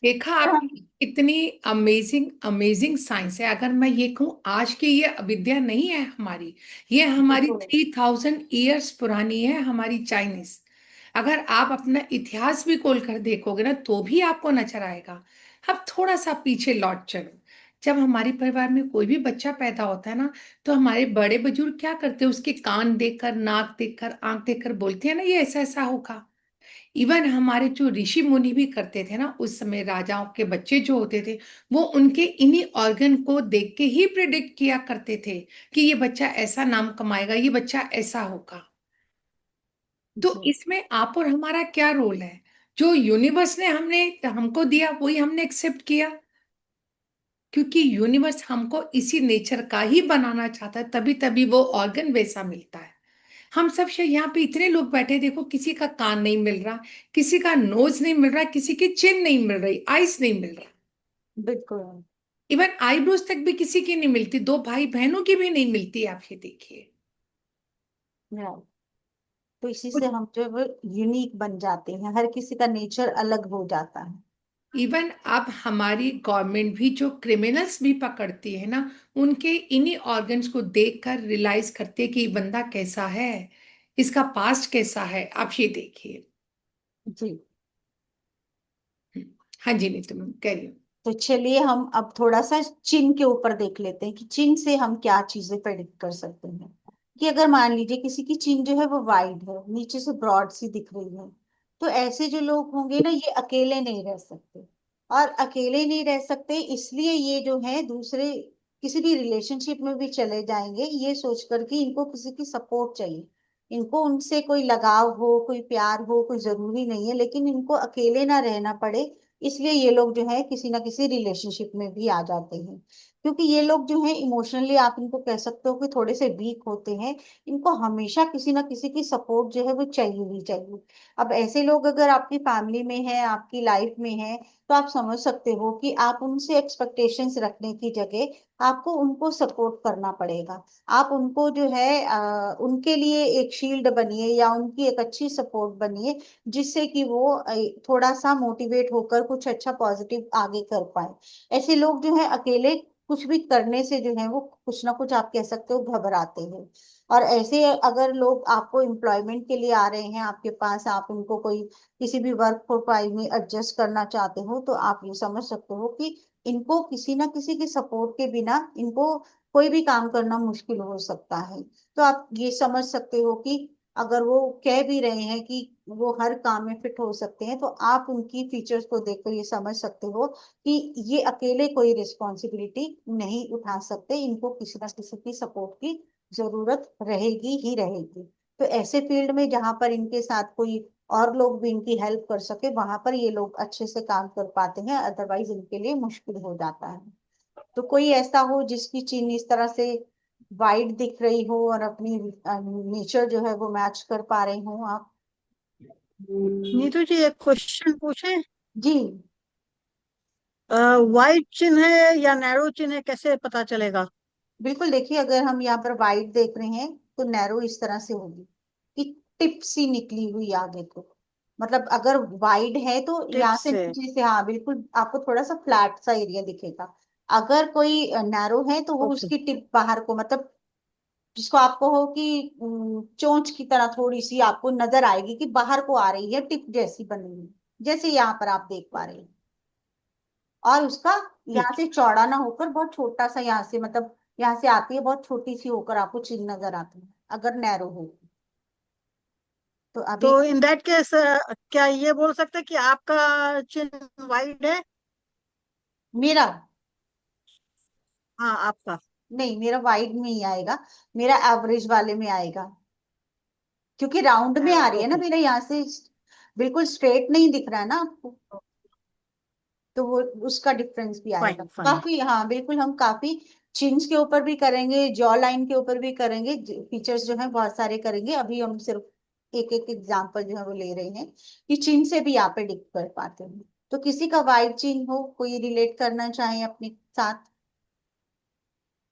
देखा और आप, हम इतनी अमेजिंग अमेजिंग साइंस है। अगर मैं ये कहूँ, आज की ये अविद्या नहीं है हमारी, ये हमारी बिल्कुल 3000 ईयर्स पुरानी है, हमारी चाइनीज। अगर आप अपना इतिहास भी खोल कर देखोगे ना, तो भी आपको नजर आएगा। अब थोड़ा सा पीछे लौट चलो, जब हमारे परिवार में कोई भी बच्चा पैदा होता है ना, तो हमारे बड़े बुजुर्ग क्या करते हैं, उसके कान देखकर, नाक देखकर, आंख देखकर बोलते हैं ना, ये ऐसा ऐसा होगा। इवन हमारे जो ऋषि मुनि भी करते थे ना, उस समय राजाओं के बच्चे जो होते थे, वो उनके इन्हीं ऑर्गन को देख के ही प्रिडिक्ट किया करते थे कि ये बच्चा ऐसा नाम कमाएगा, ये बच्चा ऐसा होगा। तो जी। इसमें आप और हमारा क्या रोल है? जो यूनिवर्स ने हमने हमको दिया वही हमने एक्सेप्ट किया, क्योंकि यूनिवर्स हमको इसी नेचर का ही बनाना चाहता है, तभी तभी वो ऑर्गन वैसा मिलता है। हम सब शायद यहाँ पे इतने लोग बैठे, देखो किसी का कान नहीं मिल रहा, किसी का नोज नहीं मिल रहा, किसी की चिन नहीं मिल रही, आइस नहीं मिल रहा, बिल्कुल। इवन आईब्रोज तक भी किसी की नहीं मिलती, दो भाई बहनों की भी नहीं मिलती, आप ये देखिए। right। तो इसी से हम जो है वो यूनिक बन जाते हैं, हर किसी का नेचर अलग हो जाता है। इवन अब हमारी गवर्नमेंट भी जो क्रिमिनल्स भी पकड़ती है ना, उनके इन्हीं ऑर्गन्स को देखकर रियलाइज करते हैं कि ये बंदा कैसा है, इसका पास्ट कैसा है। आप ये देखिए। जी। हाँ जी, नहीं तो मैं कह रही हूँ। तो चलिए हम अब थोड़ा सा चिन्ह के ऊपर देख लेते हैं कि चिन्ह से हम क्या चीजें प्रेडिक्ट कर सकते हैं। कि अगर मान लीजिए किसी की चिन्ह जो है वो वाइड है, नीचे से ब्रॉड सी दिख रही है, तो ऐसे जो लोग होंगे ना, ये अकेले नहीं रह सकते। और अकेले नहीं रह सकते इसलिए ये जो है दूसरे किसी भी रिलेशनशिप में भी चले जाएंगे ये सोच कर कि इनको किसी की सपोर्ट चाहिए, इनको उनसे कोई लगाव हो, कोई प्यार हो, कोई जरूरी नहीं है, लेकिन इनको अकेले ना रहना पड़े, इसलिए ये लोग जो है किसी ना किसी रिलेशनशिप में भी आ जाते हैं। क्योंकि ये लोग जो है इमोशनली आप इनको कह सकते हो कि थोड़े से वीक होते हैं, इनको हमेशा किसी ना किसी की सपोर्ट जो है वो चाहिए ही चाहिए। अब ऐसे लोग अगर आपकी फैमिली में है, आपकी लाइफ में है, तो आप समझ सकते हो कि आप उनसे एक्सपेक्टेशंस रखने की जगह आपको उनको सपोर्ट करना पड़ेगा। आप उनको जो है उनके लिए एक शील्ड बनिए या उनकी एक अच्छी सपोर्ट बनिए, जिससे कि वो थोड़ा सा मोटिवेट होकर कुछ अच्छा पॉजिटिव आगे कर पाए। ऐसे लोग जो है अकेले कुछ भी करने से जो है वो कुछ ना कुछ आप कह सकते हो घबराते हैं। और ऐसे अगर लोग आपको एम्प्लॉयमेंट के लिए आ रहे हैं आपके पास, आप उनको कोई किसी भी वर्क प्रोफाइल में एडजस्ट करना चाहते हो, तो आप ये समझ सकते हो कि इनको किसी ना किसी के सपोर्ट के बिना इनको कोई भी काम करना मुश्किल हो सकता है। तो आप ये समझ सकते हो कि अगर वो कह भी रहे हैं कि वो हर काम में फिट हो सकते हैं, तो आप उनकी फीचर्स को देखकर ये समझ सकते हो कि ये अकेले कोई रिस्पॉन्सिबिलिटी नहीं उठा सकते, इनको किसी ना किसी की सपोर्ट की जरूरत रहेगी ही रहेगी। तो ऐसे फील्ड में जहां पर इनके साथ कोई और लोग भी इनकी हेल्प कर सके, वहां पर ये लोग अच्छे से काम कर पाते हैं, अदरवाइज इनके लिए मुश्किल हो जाता है। तो कोई ऐसा हो जिसकी चीन इस तरह से वाइड दिख रही हो और अपनी नेचर जो है वो मैच कर पा रहे हो आप। नीतू जी एक क्वेश्चन पूछे। जी। वाइट चिन्ह है या नैरो चिन्ह है, कैसे पता चलेगा? बिल्कुल, देखिए अगर हम यहाँ पर वाइड देख रहे हैं तो नैरो इस तरह से होगी कि टिप सी निकली हुई आगे को। मतलब अगर वाइड है तो टिप यहाँ से से? नीचे से, हाँ बिल्कुल, आपको थोड़ा सा फ्लैट सा एरिया दिखेगा। अगर कोई नैरो है तो वो ओके। उसकी टिप बाहर को, मतलब जिसको आपको हो कि चोंच की तरह थोड़ी सी आपको नजर आएगी कि बाहर को आ रही है, टिप जैसी बनी हुई, जैसे यहाँ पर आप देख पा रहे हैं। और उसका यहाँ ठीक। से चौड़ा ना होकर बहुत छोटा सा, यहाँ से मतलब यहाँ से आती है बहुत छोटी सी होकर आपको चिन्ह नजर आती है अगर नैरो हो। तो तो अभी इन दैट केस क्या ये बोल सकते हैं कि आपका चिन्ह वाइड है? मेरा, हाँ, आपका। नहीं मेरा वाइड में ही आएगा, मेरा एवरेज वाले में आएगा, क्योंकि राउंड में आ रही है ना ओके। मेरे यहाँ से, बिल्कुल स्ट्रेट नहीं दिख रहा है ना आपको। तो वो उसका डिफरेंस भी आएगा फाइन फाइन। काफी। हाँ बिल्कुल, हम काफी चिन्स के ऊपर भी करेंगे, जॉ लाइन के ऊपर भी करेंगे, फीचर्स जो है बहुत सारे करेंगे। अभी हम सिर्फ एक एक एग्जांपल जो है वो ले रहे हैं कि चिन्ह से भी आप प्रेडिक्ट कर पाते हैं। तो किसी का वाइड चिन्ह हो, कोई रिलेट करना चाहे अपने साथ,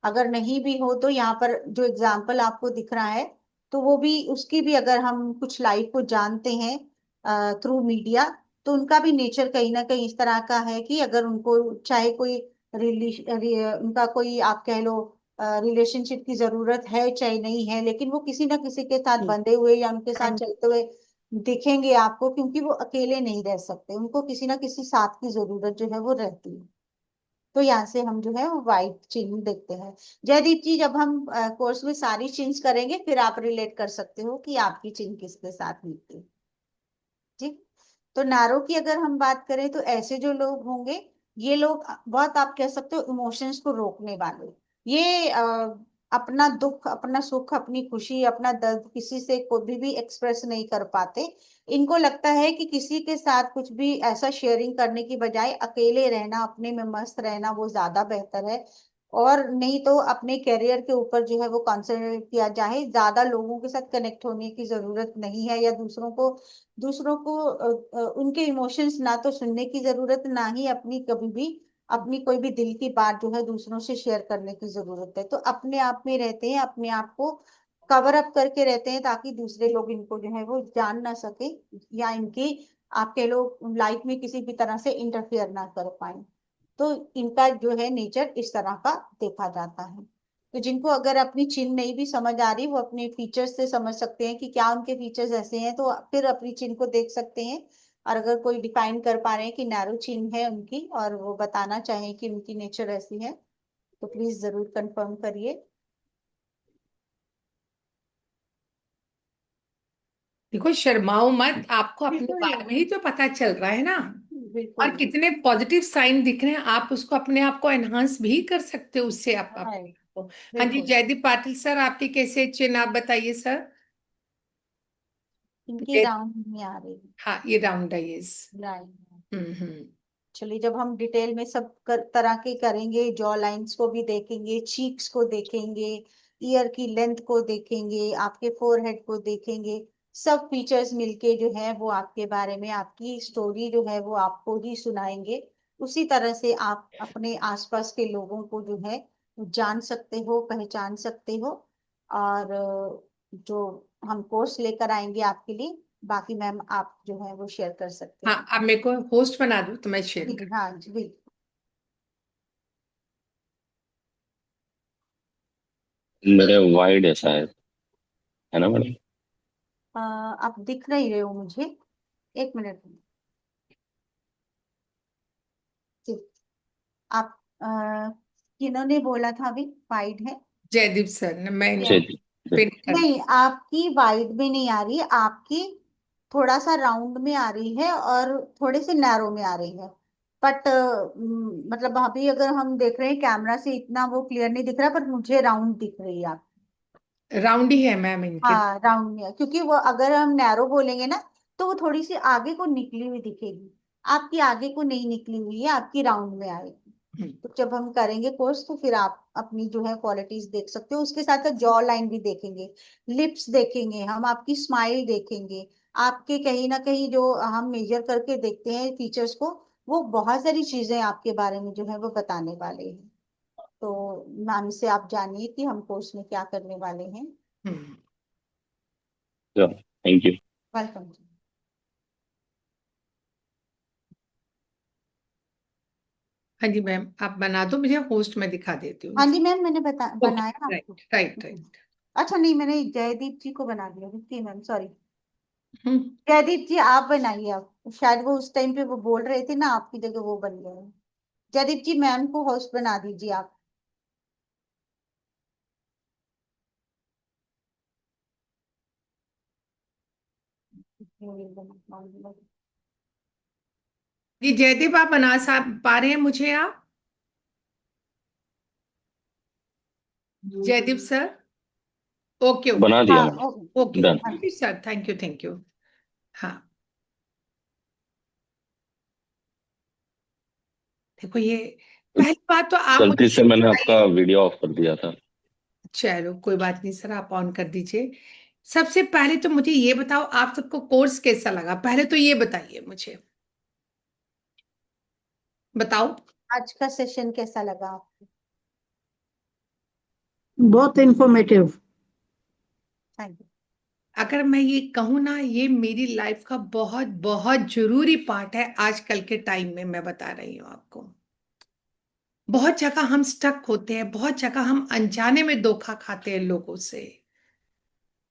अगर नहीं भी हो तो यहाँ पर जो एग्जाम्पल आपको दिख रहा है, तो वो भी, उसकी भी अगर हम कुछ लाइफ को जानते हैं थ्रू मीडिया, तो उनका भी नेचर कहीं ना कहीं इस तरह का है कि अगर उनको चाहे कोई उनका कोई आप कह लो रिलेशनशिप की जरूरत है चाहे नहीं है, लेकिन वो किसी ना किसी के साथ ठीक। बंधे हुए या उनके साथ थैंक चलते हुए दिखेंगे आपको, क्योंकि वो अकेले नहीं रह सकते, उनको किसी ना किसी साथ की जरूरत जो है वो रहती है। तो यहाँ से हम जो है वो वाइट चिन्ह देखते हैं। जयदीप जी, जब हम कोर्स में सारी चिन्ह करेंगे फिर आप रिलेट कर सकते हो कि आपकी चिन्ह किसके साथ मिलती है। जी। तो नारो की अगर हम बात करें तो ऐसे जो लोग होंगे, ये लोग बहुत आप कह सकते हो इमोशंस को रोकने वाले। ये अपना दुख, अपना सुख, अपनी खुशी, अपना दर्द किसी से कभी भी एक्सप्रेस नहीं कर पाते। इनको लगता है कि किसी के साथ कुछ भी ऐसा शेयरिंग करने की बजाय अकेले रहना, अपने में मस्त रहना वो ज्यादा बेहतर है। और नहीं तो अपने करियर के ऊपर जो है वो कंसंट्रेट किया जाए, ज्यादा लोगों के साथ कनेक्ट होने की जरूरत नहीं है, या दूसरों को उनके इमोशंस ना तो सुनने की जरूरत, ना ही अपनी कभी भी अपनी कोई भी दिल की बात जो है दूसरों से शेयर करने की जरूरत है। तो अपने आप में रहते हैं, अपने आप को कवर अप करके रहते हैं ताकि दूसरे लोग इनको जो है वो जान ना सके, या इनकी आपके लोग लाइफ में किसी भी तरह से इंटरफेयर ना कर पाए। तो इनका जो है नेचर इस तरह का देखा जाता है। तो जिनको अगर अपनी चिन्ह नहीं भी समझ आ रही, वो अपने फीचर्स से समझ सकते हैं कि क्या उनके फीचर्स ऐसे हैं, तो फिर अपनी चिन्ह को देख सकते हैं। और अगर कोई डिफाइन कर पा रहे हैं कि नैरो चिन्ह है उनकी, और वो बताना चाहें कि उनकी नेचर ऐसी है, तो प्लीज जरूर कंफर्म करिए। देखो, शर्माओ मत, आपको अपने बिल्कुल बारे में ही तो पता चल रहा है ना। बिल्कुल। और कितने पॉजिटिव साइन दिख रहे हैं, आप उसको अपने आप को एनहांस भी कर सकते हो उससे आप अपने राइट। आप को। हाँ जी, बिल्कुल। जयदीप पाटिल सर, आपके कैसे चिन्ह आप बताइए सर। इनकी जय, राउंड नहीं आ रही। हाँ ये राउंड है, यस। राइट। हम्म। चलिए, जब हम डिटेल में सब तरह के करेंगे, जॉ लाइंस को भी देखेंगे, चीक्स को देखेंगे, ईयर की लेंथ को देखेंगे, आपके फोरहेड को देखेंगे, सब फीचर्स मिलके जो है वो आपके बारे में, आपकी स्टोरी जो है वो आपको ही सुनाएंगे। उसी तरह से आप अपने आसपास के लोगों को जो है जान सकते हो, पहचान सकते हो। और जो हम कोर्स लेकर आएंगे आपके लिए, बाकी मैम आप जो है वो शेयर कर सकते हाँ, हैं। आप मेरे को होस्ट बना दो तो मैं शेयर जी कर। हाँ जी, बिल्कुल। मेरे वाइड ऐसा है ना मैडम? आप दिख नहीं रहे हो मुझे, एक मिनट। जी, आप किन्होंने बोला था अभी वाइड है? जयदीप सर ने, मैं या जी जी जी। पिन कर। नहीं, आपकी वाइड में नहीं आ रही, आपकी थोड़ा सा राउंड में आ रही है और थोड़े से नैरो में आ रही है। बट मतलब अभी अगर हम देख रहे हैं कैमरा से इतना वो क्लियर नहीं दिख रहा, पर मुझे राउंड दिख रही है। राउंड ही है मैम इनके। हाँ राउंड में है, क्योंकि वो अगर हम नैरो बोलेंगे ना, तो वो थोड़ी सी आगे को निकली हुई दिखेगी। आपकी आगे को नहीं निकली हुई है, आपकी राउंड में आएगी। हम्म। तो जब हम करेंगे कोर्स तो फिर आप अपनी जो है क्वालिटीज देख सकते हो, उसके साथ साथ जॉ लाइन भी देखेंगे, लिप्स देखेंगे, हम आपकी स्माइल देखेंगे, आपके कहीं ना कहीं जो हम मेजर करके देखते हैं फीचर्स को, वो बहुत सारी चीजें आपके बारे में जो है वो बताने वाले हैं। तो मैम से आप जानिए कि हम कोर्स में क्या करने वाले हैं। हम्म। Thank you. वेलकम। हाँ जी मैम, आप बना दो, मुझे होस्ट में दिखा देती हूँ। हाँ जी मैम, मैंने बनाया ओके, आपको। Right right right. अच्छा नहीं, मैंने जयदीप जी को बना दिया, जी मैम सॉरी। हम्म। जयदीप जी आप बनाइए, आप शायद वो उस टाइम पे वो बोल रहे थे ना, आपकी जगह वो बन गए हैं। जयदीप जी मैम को होस्ट बना दीजिए आप। जी जयदीप, आप बना पा रहे हैं मुझे आप? Jaydeep sir, okay okay. बना दिया हाँ मैम। ओके। डन। हाँ thank you sir, thank you thank you. हाँ, देखो ये पहली बात तो आप गलती मुझे से मैंने बताइए। आपका वीडियो ऑफ कर दिया था। चलो कोई बात नहीं सर, आप ऑन कर दीजिए। सबसे पहले तो मुझे ये बताओ, आप सबको कोर्स कैसा लगा, पहले तो ये बताइए मुझे, बताओ। आज का सेशन कैसा लगा आपको? बहुत इंफॉर्मेटिव। Thank you. अगर मैं ये कहूँ ना, ये मेरी लाइफ का बहुत बहुत जरूरी पार्ट है आजकल के टाइम में, मैं बता रही हूँ आपको। बहुत जगह हम स्टक होते हैं, बहुत जगह हम अनजाने में धोखा खाते हैं लोगों से।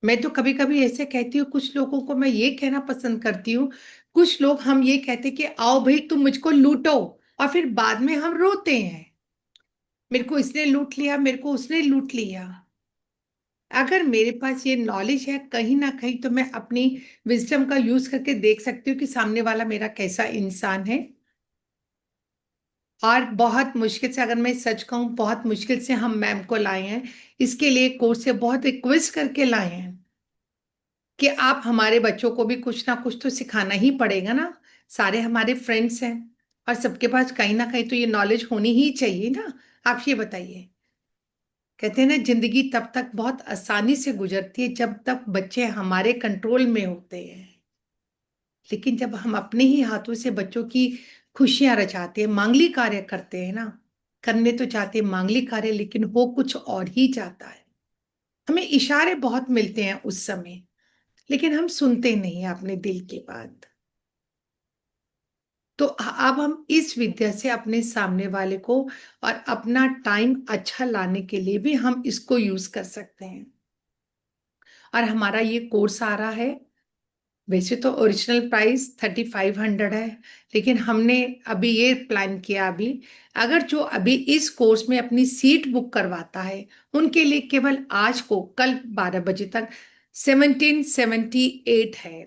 मैं तो कभी कभी ऐसे कहती हूँ, कुछ लोगों को मैं ये कहना पसंद करती हूँ, कुछ लोग हम ये कहते कि आओ भाई तुम मुझको लूटो, और फिर बाद में हम रोते हैं, मेरे को इसने लूट लिया, मेरे को उसने लूट लिया। अगर मेरे पास ये नॉलेज है कहीं ना कहीं, तो मैं अपनी विजडम का यूज करके देख सकती हूँ कि सामने वाला मेरा कैसा इंसान है। और बहुत मुश्किल से, अगर मैं सच कहूँ, बहुत मुश्किल से हम मैम को लाए हैं, इसके लिए कोर्स से बहुत रिक्वेस्ट करके लाए हैं कि आप हमारे बच्चों को भी कुछ ना कुछ तो सिखाना ही पड़ेगा ना। सारे हमारे फ्रेंड्स हैं, और सबके पास कहीं ना कहीं तो ये नॉलेज होनी ही चाहिए ना। आप ये बताइए, कहते हैं ना, जिंदगी तब तक बहुत आसानी से गुजरती है जब तक बच्चे हमारे कंट्रोल में होते हैं, लेकिन जब हम अपने ही हाथों से बच्चों की खुशियां रचाते हैं, मांगलिक कार्य करते हैं ना, करने तो चाहते हैं मांगलिक कार्य, लेकिन हो कुछ और ही जाता है। हमें इशारे बहुत मिलते हैं उस समय, लेकिन हम सुनते नहीं हैं अपने दिल की बात। तो अब हम इस विद्या से अपने सामने वाले को और अपना टाइम अच्छा लाने के लिए भी हम इसको यूज कर सकते हैं। और हमारा ये कोर्स आ रहा है, वैसे तो ओरिजिनल प्राइस 3500 है, लेकिन हमने अभी ये प्लान किया अभी, अगर जो अभी इस कोर्स में अपनी सीट बुक करवाता है उनके लिए केवल आज को कल 12 बजे तक 1778 है,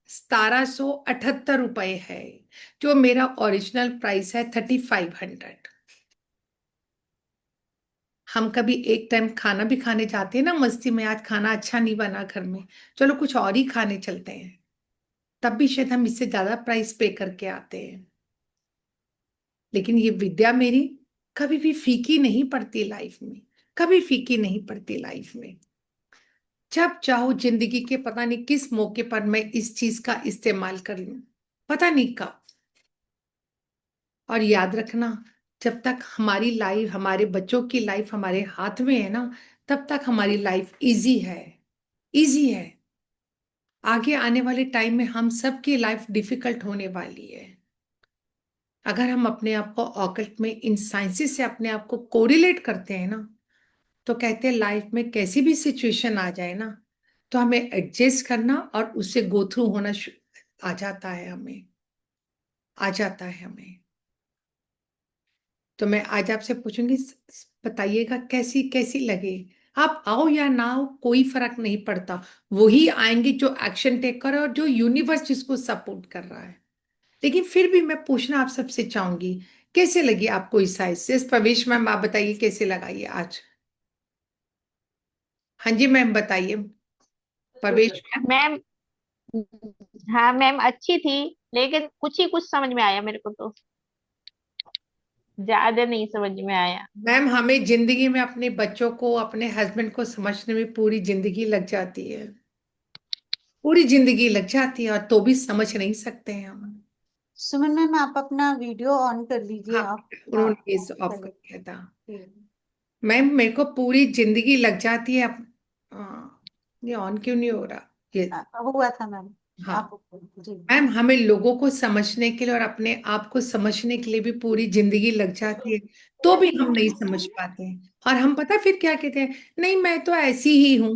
1778 रुपए है, जो मेरा ओरिजिनल प्राइस है 3500। हम कभी एक टाइम खाना भी खाने जाते हैं ना मस्ती में, आज खाना अच्छा नहीं बना घर में, चलो कुछ और ही खाने चलते हैं, तब भी शायद हम इससे ज्यादा प्राइस पे करके आते हैं। लेकिन ये विद्या मेरी कभी भी फीकी नहीं पड़ती लाइफ में, कभी फीकी नहीं पड़ती लाइफ में। जब चाहो जिंदगी के पता नहीं किस मौके पर मैं इस चीज का इस्तेमाल कर लूं, पता नहीं कब। और याद रखना, जब तक हमारी लाइफ, हमारे बच्चों की लाइफ हमारे हाथ में है ना, तब तक हमारी लाइफ इजी है, इजी है। आगे आने वाले टाइम में हम सबकी लाइफ डिफिकल्ट होने वाली है। अगर हम अपने आप को ऑकल्ट में इन साइंसेस से अपने आप को कोरिलेट करते हैं ना, तो कहते हैं लाइफ में कैसी भी सिचुएशन आ जाए ना, तो हमें एडजस्ट करना और उससे गो थ्रू होना आ जाता है हमें, आ जाता है हमें। तो मैं आज आपसे पूछूंगी, बताइएगा कैसी कैसी लगे। आप आओ या ना आओ कोई फर्क नहीं पड़ता, वही आएंगे जो एक्शन टेक कर और जो यूनिवर्स जिसको सपोर्ट कर रहा है। लेकिन फिर भी मैं पूछना आप सबसे चाहूंगी, कैसे लगी आपको इस साइज से? प्रवेश मैम आप बताइए कैसे लगा ये आज? हाँ जी मैम बताइए, प्रवेश मैम। मैम, हाँ मैम अच्छी थी, लेकिन कुछ ही कुछ समझ में आया मेरे को तो, ज्यादा नहीं समझ में आया। मैम हमें जिंदगी में अपने बच्चों को, अपने हस्बैंड को समझने में पूरी जिंदगी लग जाती है, पूरी जिंदगी लग जाती है, और तो भी समझ नहीं सकते हैं हम। सुमन मैम, आप अपना वीडियो ऑन कर लीजिए। हाँ, आप हाँ, उन्होंने ये ऑफ कर चलो दिया था। ठीक। मैम मेरे को पूरी जिंदगी लग जाती है ये ऑन क्यों नहीं हो रहा ये? हुआ था मैम। हाँ आप जी। मैम, हमें लोगों को समझने के लिए और अपने आप को समझने के लिए भी पूरी जिंदगी लग जाती है, तो भी हम नहीं समझ पाते हैं। और हम पता है फिर क्या कहते हैं, नहीं मैं तो ऐसी ही हूं,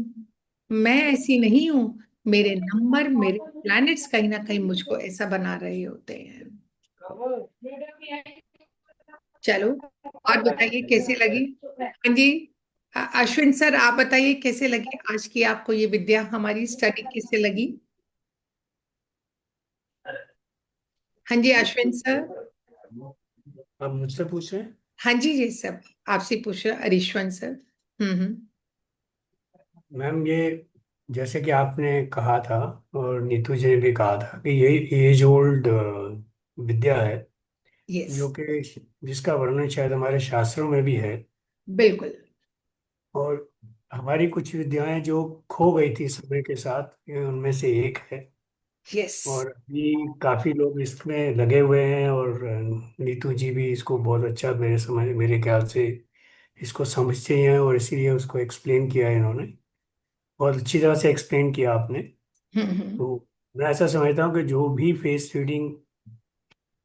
मैं ऐसी नहीं हूं, मेरे नंबर, मेरे प्लैनेट्स कहीं ना कहीं मुझको ऐसा बना रहे होते हैं। चलो, और बताइए कैसे लगी? हाँ जी, अश्विन सर आप बताइए कैसे लगी आज की आपको ये विद्या, हमारी स्टडी कैसे लगी? हाँ जी अश्विन सर। आप मुझसे पूछ रहे हैं? हाँ जी जी सब आपसे पूछ रहे अरिश्वन सर। हम्म। मैम ये जैसे कि आपने कहा था और नीतू जी ने भी कहा था कि ये एज ओल्ड विद्या है, यस, जो कि जिसका वर्णन शायद हमारे शास्त्रों में भी है। बिल्कुल। और हमारी कुछ विद्याएं जो खो गई थी समय के साथ, ये उनमें से एक है। यस। और अभी काफी लोग इसमें लगे हुए हैं, और नीतू जी भी इसको बहुत अच्छा, मेरे ख्याल से इसको समझते हैं, और इसीलिए उसको एक्सप्लेन किया है इन्होंने। बहुत अच्छी तरह से एक्सप्लेन किया आपने। हम्म। तो मैं ऐसा समझता हूँ कि जो भी फेस रीडिंग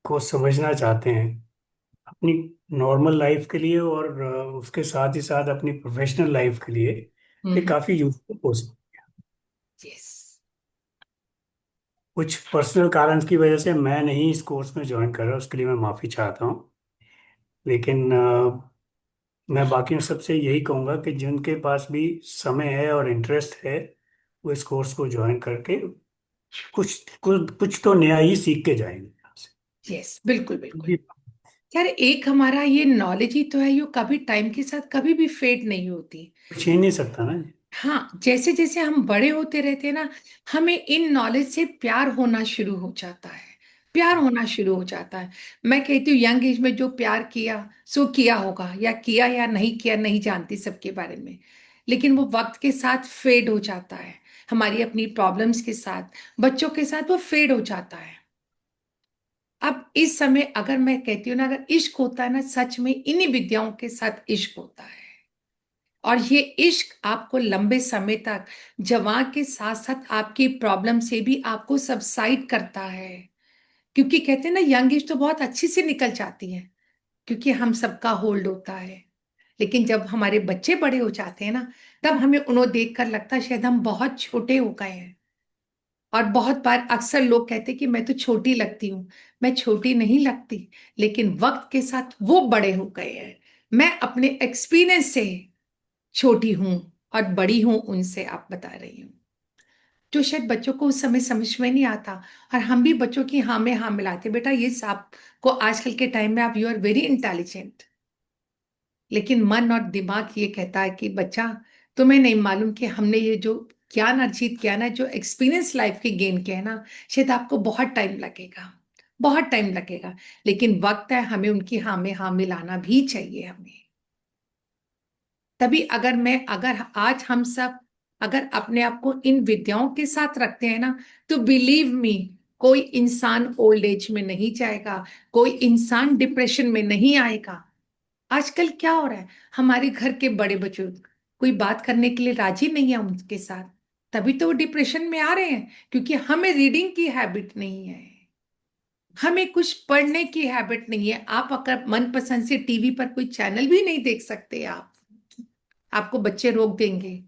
को समझना चाहते हैं अपनी नॉर्मल लाइफ के लिए, और उसके साथ ही साथ अपनी प्रोफेशनल लाइफ के लिए, ये हम्म। काफ़ी यूजफुल हो सकता है। यस। कुछ पर्सनल कारण की वजह से मैं नहीं इस कोर्स में ज्वाइन कर रहा, उसके लिए मैं माफ़ी चाहता हूँ। लेकिन मैं बाकी सबसे यही कहूँगा कि जिनके पास भी समय है और इंटरेस्ट है, वो इस कोर्स को ज्वाइन करके कुछ कुछ कुछ तो नया ही सीख के जाएंगे यहाँ यस बिल्कुल बिल्कुल। से। यार एक हमारा ये नॉलेज ही तो है, ये कभी टाइम के साथ कभी भी फेड नहीं होती। छीन नहीं सकता ना। हाँ, जैसे जैसे हम बड़े होते रहते हैं ना, हमें इन नॉलेज से प्यार होना शुरू हो जाता है, प्यार होना शुरू हो जाता है। मैं कहती हूँ यंग एज में जो प्यार किया सो किया होगा, या नहीं किया नहीं जानती सबके बारे में, लेकिन वो वक्त के साथ फेड हो जाता है, हमारी अपनी प्रॉब्लम्स के साथ, बच्चों के साथ वो फेड हो जाता है। अब इस समय अगर मैं कहती हूँ ना, अगर इश्क होता है ना, सच में इन्हीं विद्याओं के साथ इश्क होता है। और ये इश्क आपको लंबे समय तक जवान के साथ साथ आपकी प्रॉब्लम से भी आपको सबसाइड करता है। क्योंकि कहते हैं ना, यंग एज तो बहुत अच्छी से निकल जाती है क्योंकि हम सबका होल्ड होता है, लेकिन जब हमारे बच्चे बड़े हो जाते हैं ना, तब हमें उन्हें देखकर लगता है शायद हम बहुत छोटे हो गए हैं। और बहुत बार अक्सर लोग कहते हैं कि मैं तो छोटी लगती हूँ। मैं छोटी नहीं लगती, लेकिन वक्त के साथ वो बड़े हो गए हैं। मैं अपने एक्सपीरियंस से छोटी हूं और बड़ी हूं उनसे, आप बता रही हूँ, जो शायद बच्चों को उस समय समझ में नहीं आता। और हम भी बच्चों की हाँ में हाँ मिलाते, बेटा ये सब को आजकल के टाइम में आप, यू आर वेरी इंटेलिजेंट, लेकिन मन और दिमाग ये कहता है कि बच्चा, तुम्हें नहीं मालूम कि हमने ये जो ज्ञान अर्जित किया ना, जो एक्सपीरियंस लाइफ के गेन किया है ना, शायद आपको बहुत टाइम लगेगा, बहुत टाइम लगेगा, लेकिन वक्त है, हमें उनकी हाँ में हाँ मिलाना भी चाहिए हमें। तभी अगर आज हम सब अगर अपने आप को इन विद्याओं के साथ रखते हैं ना, तो बिलीव मी, कोई इंसान ओल्ड एज में नहीं जाएगा, कोई इंसान डिप्रेशन में नहीं आएगा। आजकल क्या हो रहा है, हमारे घर के बड़े बुजुर्ग कोई बात करने के लिए राजी नहीं है उनके साथ, तभी तो वो डिप्रेशन में आ रहे हैं, क्योंकि हमें रीडिंग की हैबिट नहीं है, हमें कुछ पढ़ने की हैबिट नहीं है। आप अगर मनपसंद से टीवी पर कोई चैनल भी नहीं देख सकते, आप आपको बच्चे रोक देंगे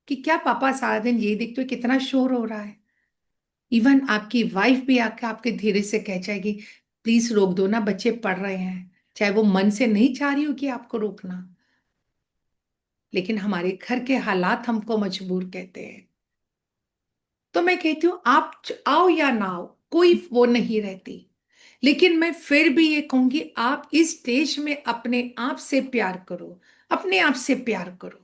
कि क्या पापा सारा दिन ये देखते हो, कितना शोर हो रहा है। इवन आपकी वाइफ भी आके आपके धीरे से कह जाएगी, प्लीज रोक दो ना, बच्चे पढ़ रहे हैं, चाहे वो मन से नहीं चाह रही हो कि आपको रोकना, लेकिन हमारे घर के हालात हमको मजबूर कहते हैं। तो मैं कहती हूँ, आप आओ या ना आओ, कोई वो नहीं रहती, लेकिन मैं फिर भी ये कहूंगी, आप इस देश में अपने आप से प्यार करो, अपने आप से प्यार करो।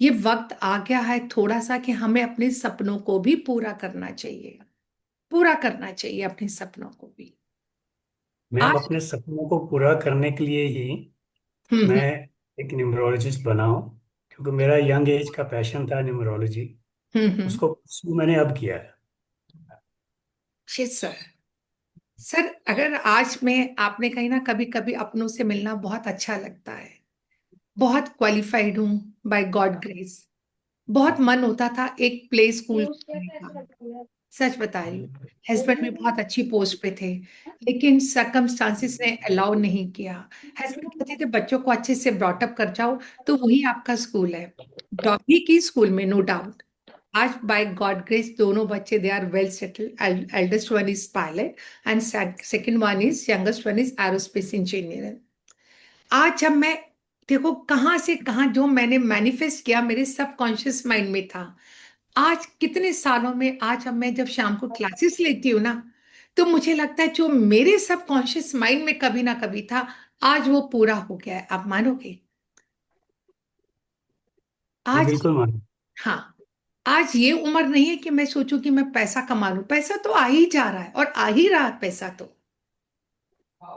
ये वक्त आ गया है थोड़ा सा कि हमें अपने सपनों को भी पूरा करना चाहिए, पूरा करना चाहिए अपने सपनों को भी। मैम, आज अपने सपनों को पूरा करने के लिए ही मैं हम्म एक न्यूमरोलॉजिस्ट बना हूँ, क्योंकि मेरा यंग एज का पैशन था न्यूमरोलॉजी। हम्म। उसको pursue मैंने अब किया है। जी सर। सर अगर आज में आपने कहीं ना, कभी कभी अपनों से मिलना बहुत अच्छा लगता है। बहुत क्वालिफाइड हूँ बाय गॉड ग्रेस। बहुत मन होता था एक प्ले स्कूल खोलने का, सच बता रही हूँ। हस्बैंड भी बहुत अच्छी पोस्ट पे थे, लेकिन सरकमस्टांसिस ने अलाउ नहीं किया। हस्बैंड कहते थे बच्चों को अच्छे से ब्रॉटअप कर जाओ, तो वही आपका स्कूल है। डॉगी की स्कूल में नो डाउट, आज बाय गॉड ग्रेस दोनों बच्चे they are well settled. Eldest one is pilot and second one is, youngest one is aerospace engineer. आज जब मैं, देखो कहाँ से कहाँ जो मैंने मैनिफेस्ट किया मेरे सबकॉन्शियस माइंड में था, आज कितने सालों में, आज अब मैं जब शाम को क्लासेस लेती हूँ ना, तो मुझे लगता है जो मेरे सबकॉन्शियस माइंड में कभी ना कभी था, आज वो पूरा हो गया है, आप मानोगे? जी आज, बिल्कुल मैम। हाँ, आज ये उम्र नहीं है कि मैं सोचूं कि मैं पैसा कमा लूं, पैसा तो आ ही जा रहा है और आ ही रहा है पैसा तो,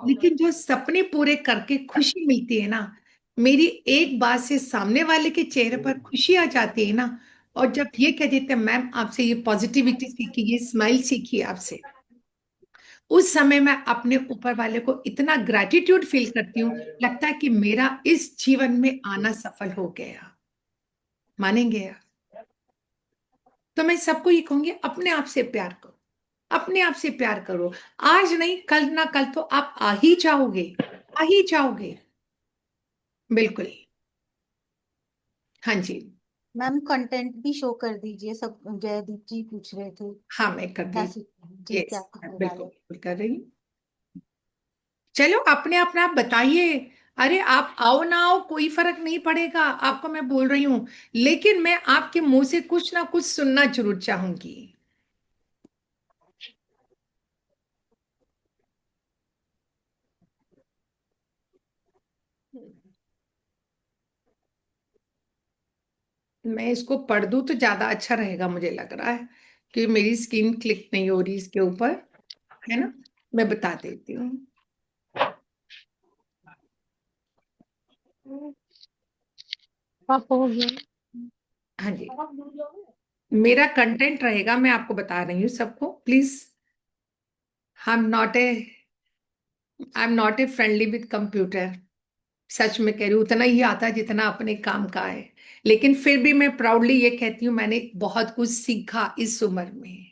लेकिन जो सपने पूरे करके खुशी मिलती है ना, मेरी एक बात से सामने वाले के चेहरे पर खुशी आ जाती है ना, और जब ये कह देते हैं मैम आपसे ये पॉजिटिविटी सीखी, ये स्माइल सीखी आपसे, उस समय मैं अपने ऊपर वाले को इतना ग्रैटिट्यूड फील करती हूँ, लगता है कि मेरा इस जीवन में आना सफल हो गया। मानेंगे आप? तो मैं सबको ये कहूंगी, अपने आप से प्यार करो, अपने आप से प्यार करो। आज नहीं, कल ना कल तो आप आ ही जाओगे, आ ही जाओगे। बिल्कुल। हाँ जी। मैम कंटेंट भी शो कर दीजिए, सब जयदीप जी पूछ रहे थे। हाँ मैं कर क्या दी। सीख जी, क्या यस, करने बिल्कुल वाले? बिल्कुल कर रही हूँ। चलो अपने अपना आप बताइए। अरे आप आओ ना आओ कोई फर्क नहीं पड़ेगा, आपको मैं बोल रही हूँ, लेकिन मैं आपके मुंह से कुछ ना कुछ सुनना जरूर चाहूंगी। मैं इसको पढ़ दूं तो ज्यादा अच्छा रहेगा, मुझे लग रहा है कि मेरी स्किन क्लिक नहीं हो रही इसके ऊपर, है ना? मैं बता देती हूँ। पापा हो गया। हाँ जी, मेरा कंटेंट रहेगा, मैं आपको बता रही हूँ सबको, please. I am not a friendly with computer. सच में कह रही हूँ, उतना ही आता है जितना अपने काम का है। लेकिन फिर भी मैं प्राउडली ये कहती हूँ मैंने बहुत कुछ सीखा इस उम्र में,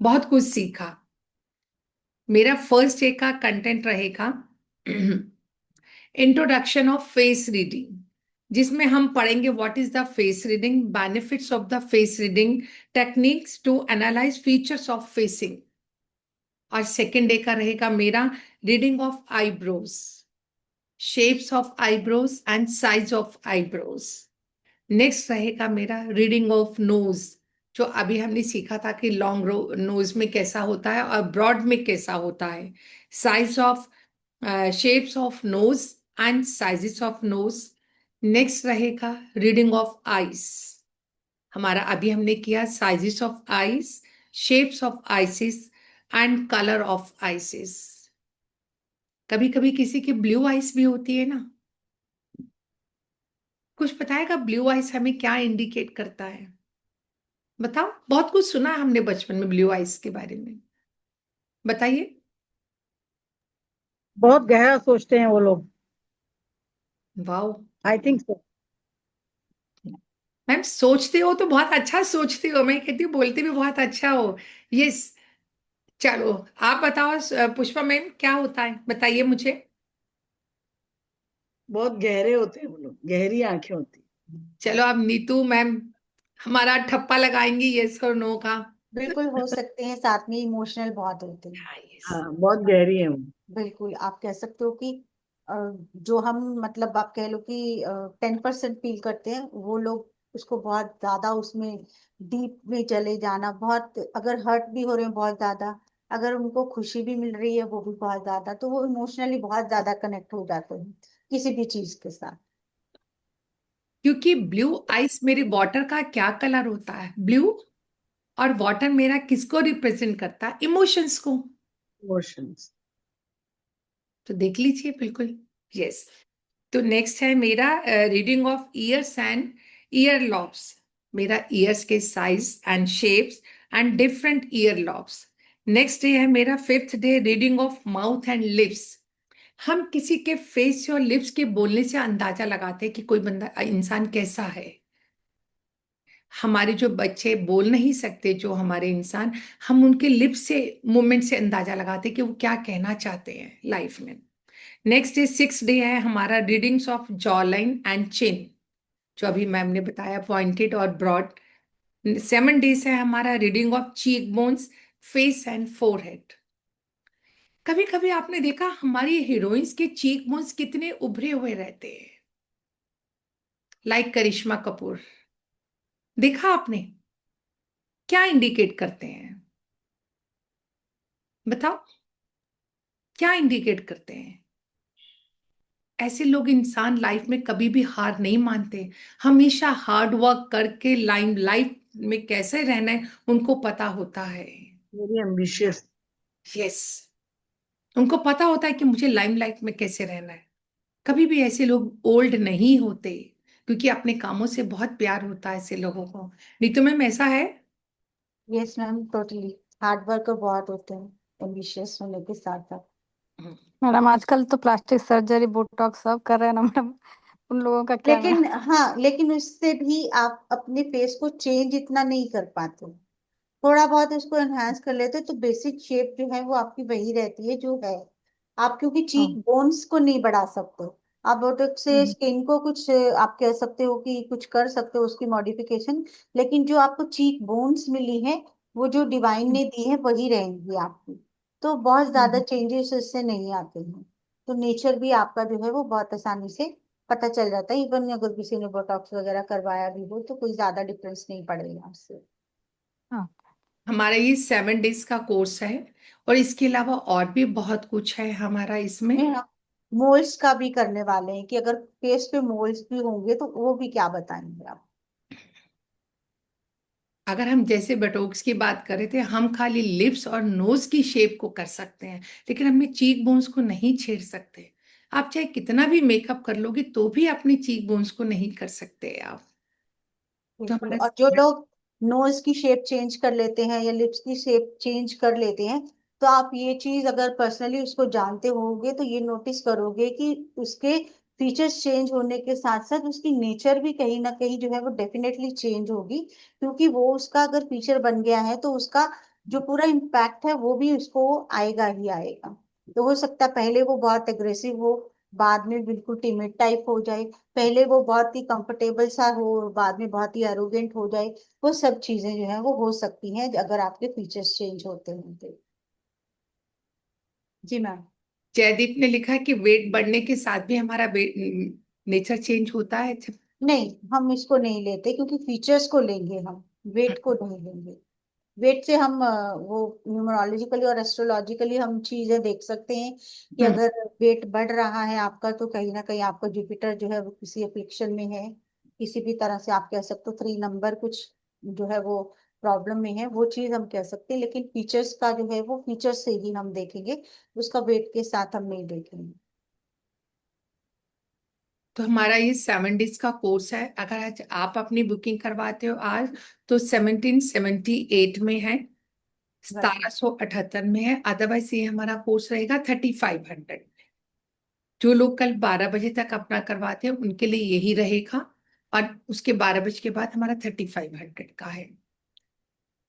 बहुत कुछ सीखा। मेरा फर्स्ट डे का कंटेंट रहेगा इंट्रोडक्शन ऑफ फेस रीडिंग, जिसमें हम पढ़ेंगे what is the face reading, benefits of the face reading, techniques to analyse features of facing. और सेकेंड डे का रहेगा मेरा reading of eyebrows, shapes of eyebrows and size of eyebrows. Next रहेगा मेरा reading of nose, जो अभी हमने सीखा था कि लॉन्ग नोज में कैसा होता है और ब्रॉड में कैसा होता है, size of shapes of nose and sizes of nose. Next रहेगा रीडिंग ऑफ आईज, हमारा अभी हमने किया sizes of eyes, shapes of ISIS and colour of ISIS. कभी कभी किसी की ब्लू आइज भी होती है ना, कुछ बताएगा ब्लू आइज हमें क्या इंडिकेट करता है? बताओ, बहुत कुछ सुना है हमने बचपन में ब्लू आइज के बारे में, बताइए। बहुत गहरा सोचते हैं वो लोग। Wow I think so. Ma'am, सोचते हो तो बहुत अच्छा सोचते हो, मैं कहती हूँ बोलते भी बहुत अच्छा हो। यस, चलो आप बताओ पुष्पा मैम क्या होता है, बताइए मुझे। बहुत गहरे होते हैं वो लोग, गहरी आंखें होती चलो अब नीतू मैम हमारा ठप्पा लगाएंगी यस और नो का। बिल्कुल हो सकते हैं, साथ में इमोशनल बहुत होते हैं। हाँ, yes। हाँ, बहुत गहरी है वो। बिल्कुल आप कह सकते हो कि जो हम मतलब आप कह लो कि 10% फील करते हैं, वो लोग उसको बहुत ज्यादा उसमें डीप में चले जाना, बहुत अगर हर्ट भी हो रहे हैं बहुत ज्यादा, अगर उनको खुशी भी मिल रही है वो भी बहुत ज्यादा, तो वो इमोशनली बहुत ज्यादा कनेक्ट हो जाते हैं किसी भी चीज के साथ। क्योंकि ब्लू आइस मेरे वाटर का क्या कलर होता है, ब्लू, और वाटर मेरा किसको रिप्रेजेंट करता है, इमोशंस को। इमोशंस। तो देख लीजिए बिल्कुल, यस। तो नेक्स्ट है मेरा reading of years and year lobes, मेरा ईयर्स के size and shapes and different year lobes. Next day है मेरा fifth day reading of mouth and lips. हम किसी के फेस और लिप्स के बोलने से अंदाजा लगाते हैं कि कोई बंदा इंसान कैसा है। हमारे जो बच्चे बोल नहीं सकते, जो हमारे इंसान, हम उनके लिप्स से मूवमेंट से अंदाजा लगाते हैं कि वो क्या कहना चाहते हैं लाइफ में। नेक्स्ट डे सिक्स डे है हमारा readings of jaw line and chin, जो अभी मैम ने बताया पॉइंटेड और ब्रॉड। 7 डेज है हमारा reading of cheek bones, face and forehead. कभी कभी आपने देखा हमारी हीरोइंस के चीक बोन्स कितने उभरे हुए रहते हैं, लाइक करिश्मा कपूर, देखा आपने? क्या इंडिकेट करते हैं, बताओ, क्या इंडिकेट करते हैं? ऐसे लोग इंसान लाइफ में कभी भी हार नहीं मानते, हमेशा हार्ड वर्क करके लाइफ में कैसे रहना है उनको पता होता है। Very ambitious. यस, उनको पता होता है कि मुझे लाइमलाइट में कैसे रहना है। कभी भी ऐसे लोग ओल्ड नहीं होते, क्योंकि अपने कामों से बहुत प्यार होता है ऐसे लोगों को। नीतू मैम ऐसा है? Yes ma'am, totally hard worker बहुत होते हैं एम्बिशियस होने के साथ साथ। मैडम आजकल तो प्लास्टिक सर्जरी बोटॉक्स सब कर रहे हैं ना मैडम, उन लोगों का क्या लेकिन मैडम? हाँ, लेकिन उससे भी आप अपने फेस को चेंज इतना नहीं कर पाते, थोड़ा बहुत उसको एनहांस कर लेते तो बेसिक शेप जो है वो आपकी वही रहती है जो है। आप क्योंकि चीक हम्म, बोन्स को नहीं बढ़ा सकते, आप बोटॉक्स से हम्म, स्किन को कुछ आप कह सकते हो कि कुछ कर सकते हो उसकी मॉडिफिकेशन, लेकिन जो आपको चीक बोन्स मिली है वो जो डिवाइन हम्म, ने दी है वही रहेंगी आपकी। तो बहुत ज्यादा हम्म। चेंजेस इससे नहीं आते हैं। तो नेचर भी आपका जो है वो बहुत आसानी से पता चल जाता है, इवन अगर किसी ने बोटॉक्स वगैरह करवाया भी हो तो कोई ज्यादा डिफरेंस नहीं पड़ेगा उससे। हाँ, हमारा ये 7 डेज का कोर्स है, और इसके अलावा और भी बहुत कुछ है हमारा इसमें। में हम मोल्स का भी करने वाले हैं कि अगर फेस पे मोल्स भी होंगे तो वो भी क्या बताएंगे आप। अगर हम जैसे बटोक्स की बात करें थे, हम खाली लिप्स और नोज की शेप को कर सकते हैं, लेकिन अपने चीक बोन्स को नहीं छेड़ सकते। आप चाहे कितना भी मेकअप कर लोगे तो भी अपने चीक बोन्स को नहीं कर सकते आप। तो बिल्कुल, हमारा और जो लोग नोज की शेप चेंज कर लेते हैं या लिप्स की शेप चेंज कर लेते हैं, तो आप ये चीज अगर पर्सनली उसको जानते होगे तो ये नोटिस करोगे कि उसके फीचर्स चेंज होने के साथ साथ उसकी नेचर भी कहीं ना कहीं जो है वो डेफिनेटली चेंज होगी, क्योंकि वो उसका अगर फीचर बन गया है तो उसका जो पूरा इम्पैक्ट है वो भी उसको आएगा ही आएगा। तो हो सकता है पहले वो बहुत एग्रेसिव हो, बाद में बिल्कुल टिमिड टाइप हो जाए, पहले वो बहुत ही कंफर्टेबल सा हो और बाद में बहुत ही एरोगेंट हो जाए। वो सब चीजें जो है वो हो सकती हैं अगर आपके फीचर्स चेंज होते हैं तो। जी मैम। जयदीप ने लिखा है कि वेट बढ़ने के साथ भी हमारा नेचर चेंज होता है। नहीं, हम इसको नहीं लेते क्योंकि फीचर्स को लेंगे हम, वेट को नहीं लेंगे। वेट से हम वो न्यूमरोलॉजिकली और एस्ट्रोलॉजिकली हम चीजें देख सकते हैं कि हम्म। अगर वेट बढ़ रहा है आपका तो कहीं ना कहीं आपका जुपिटर जो है वो किसी एफ्लिक्शन में है, किसी भी तरह से आप कह सकते हो 3 नंबर कुछ जो है वो प्रॉब्लम में है, वो चीज हम कह सकते हैं। लेकिन फीचर्स का जो है वो फीचर्स से ही हम देखेंगे, उसका वेट के साथ हम नहीं देखेंगे। तो हमारा ये 7 डेज का कोर्स है। अगर आज आप अपनी बुकिंग करवाते हो आज, तो 1778 में है, 1778 में है। अदरवाइज ये हमारा कोर्स रहेगा 3500। जो लोग कल 12 बजे तक अपना करवाते हैं उनके लिए यही रहेगा, और उसके 12 बजे के बाद हमारा 3500 का है।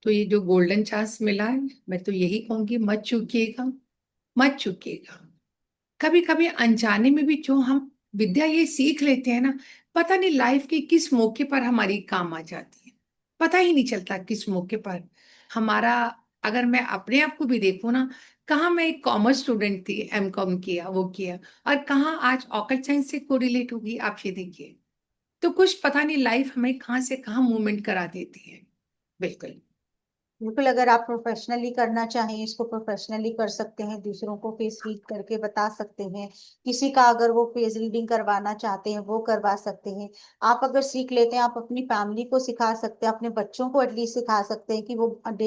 तो ये जो गोल्डन चांस मिला है, मैं तो यही कहूंगी, मत चूकिएगा, मत चूकिएगा। कभी कभी अनजाने में भी जो हम विद्या ये सीख लेते हैं ना, पता नहीं लाइफ के किस मौके पर हमारी काम आ जाती है, पता ही नहीं चलता किस मौके पर हमारा। अगर मैं अपने आप को भी देखूं ना, कहाँ मैं एक कॉमर्स स्टूडेंट थी, एमकॉम किया, वो किया, और कहाँ आज ऑकल्ट साइंस से कोरिलेट होगी, आप ये देखिए। तो कुछ पता नहीं लाइफ हमें कहाँ से कहाँ मूवमेंट करा देती है। बिल्कुल। बिल्कुल, अगर आप प्रोफेशनली करना चाहें इसको प्रोफेशनली कर सकते हैं, दूसरों को फेस रीड करके बता सकते हैं। किसी का अगर वो फेस रीडिंग करवाना चाहते हैं वो करवा सकते हैं। आप अगर सीख लेते हैं, आप अपनी फैमिली को सिखा सकते हैं, अपने बच्चों को एटलीस्ट सिखा सकते हैं कि वो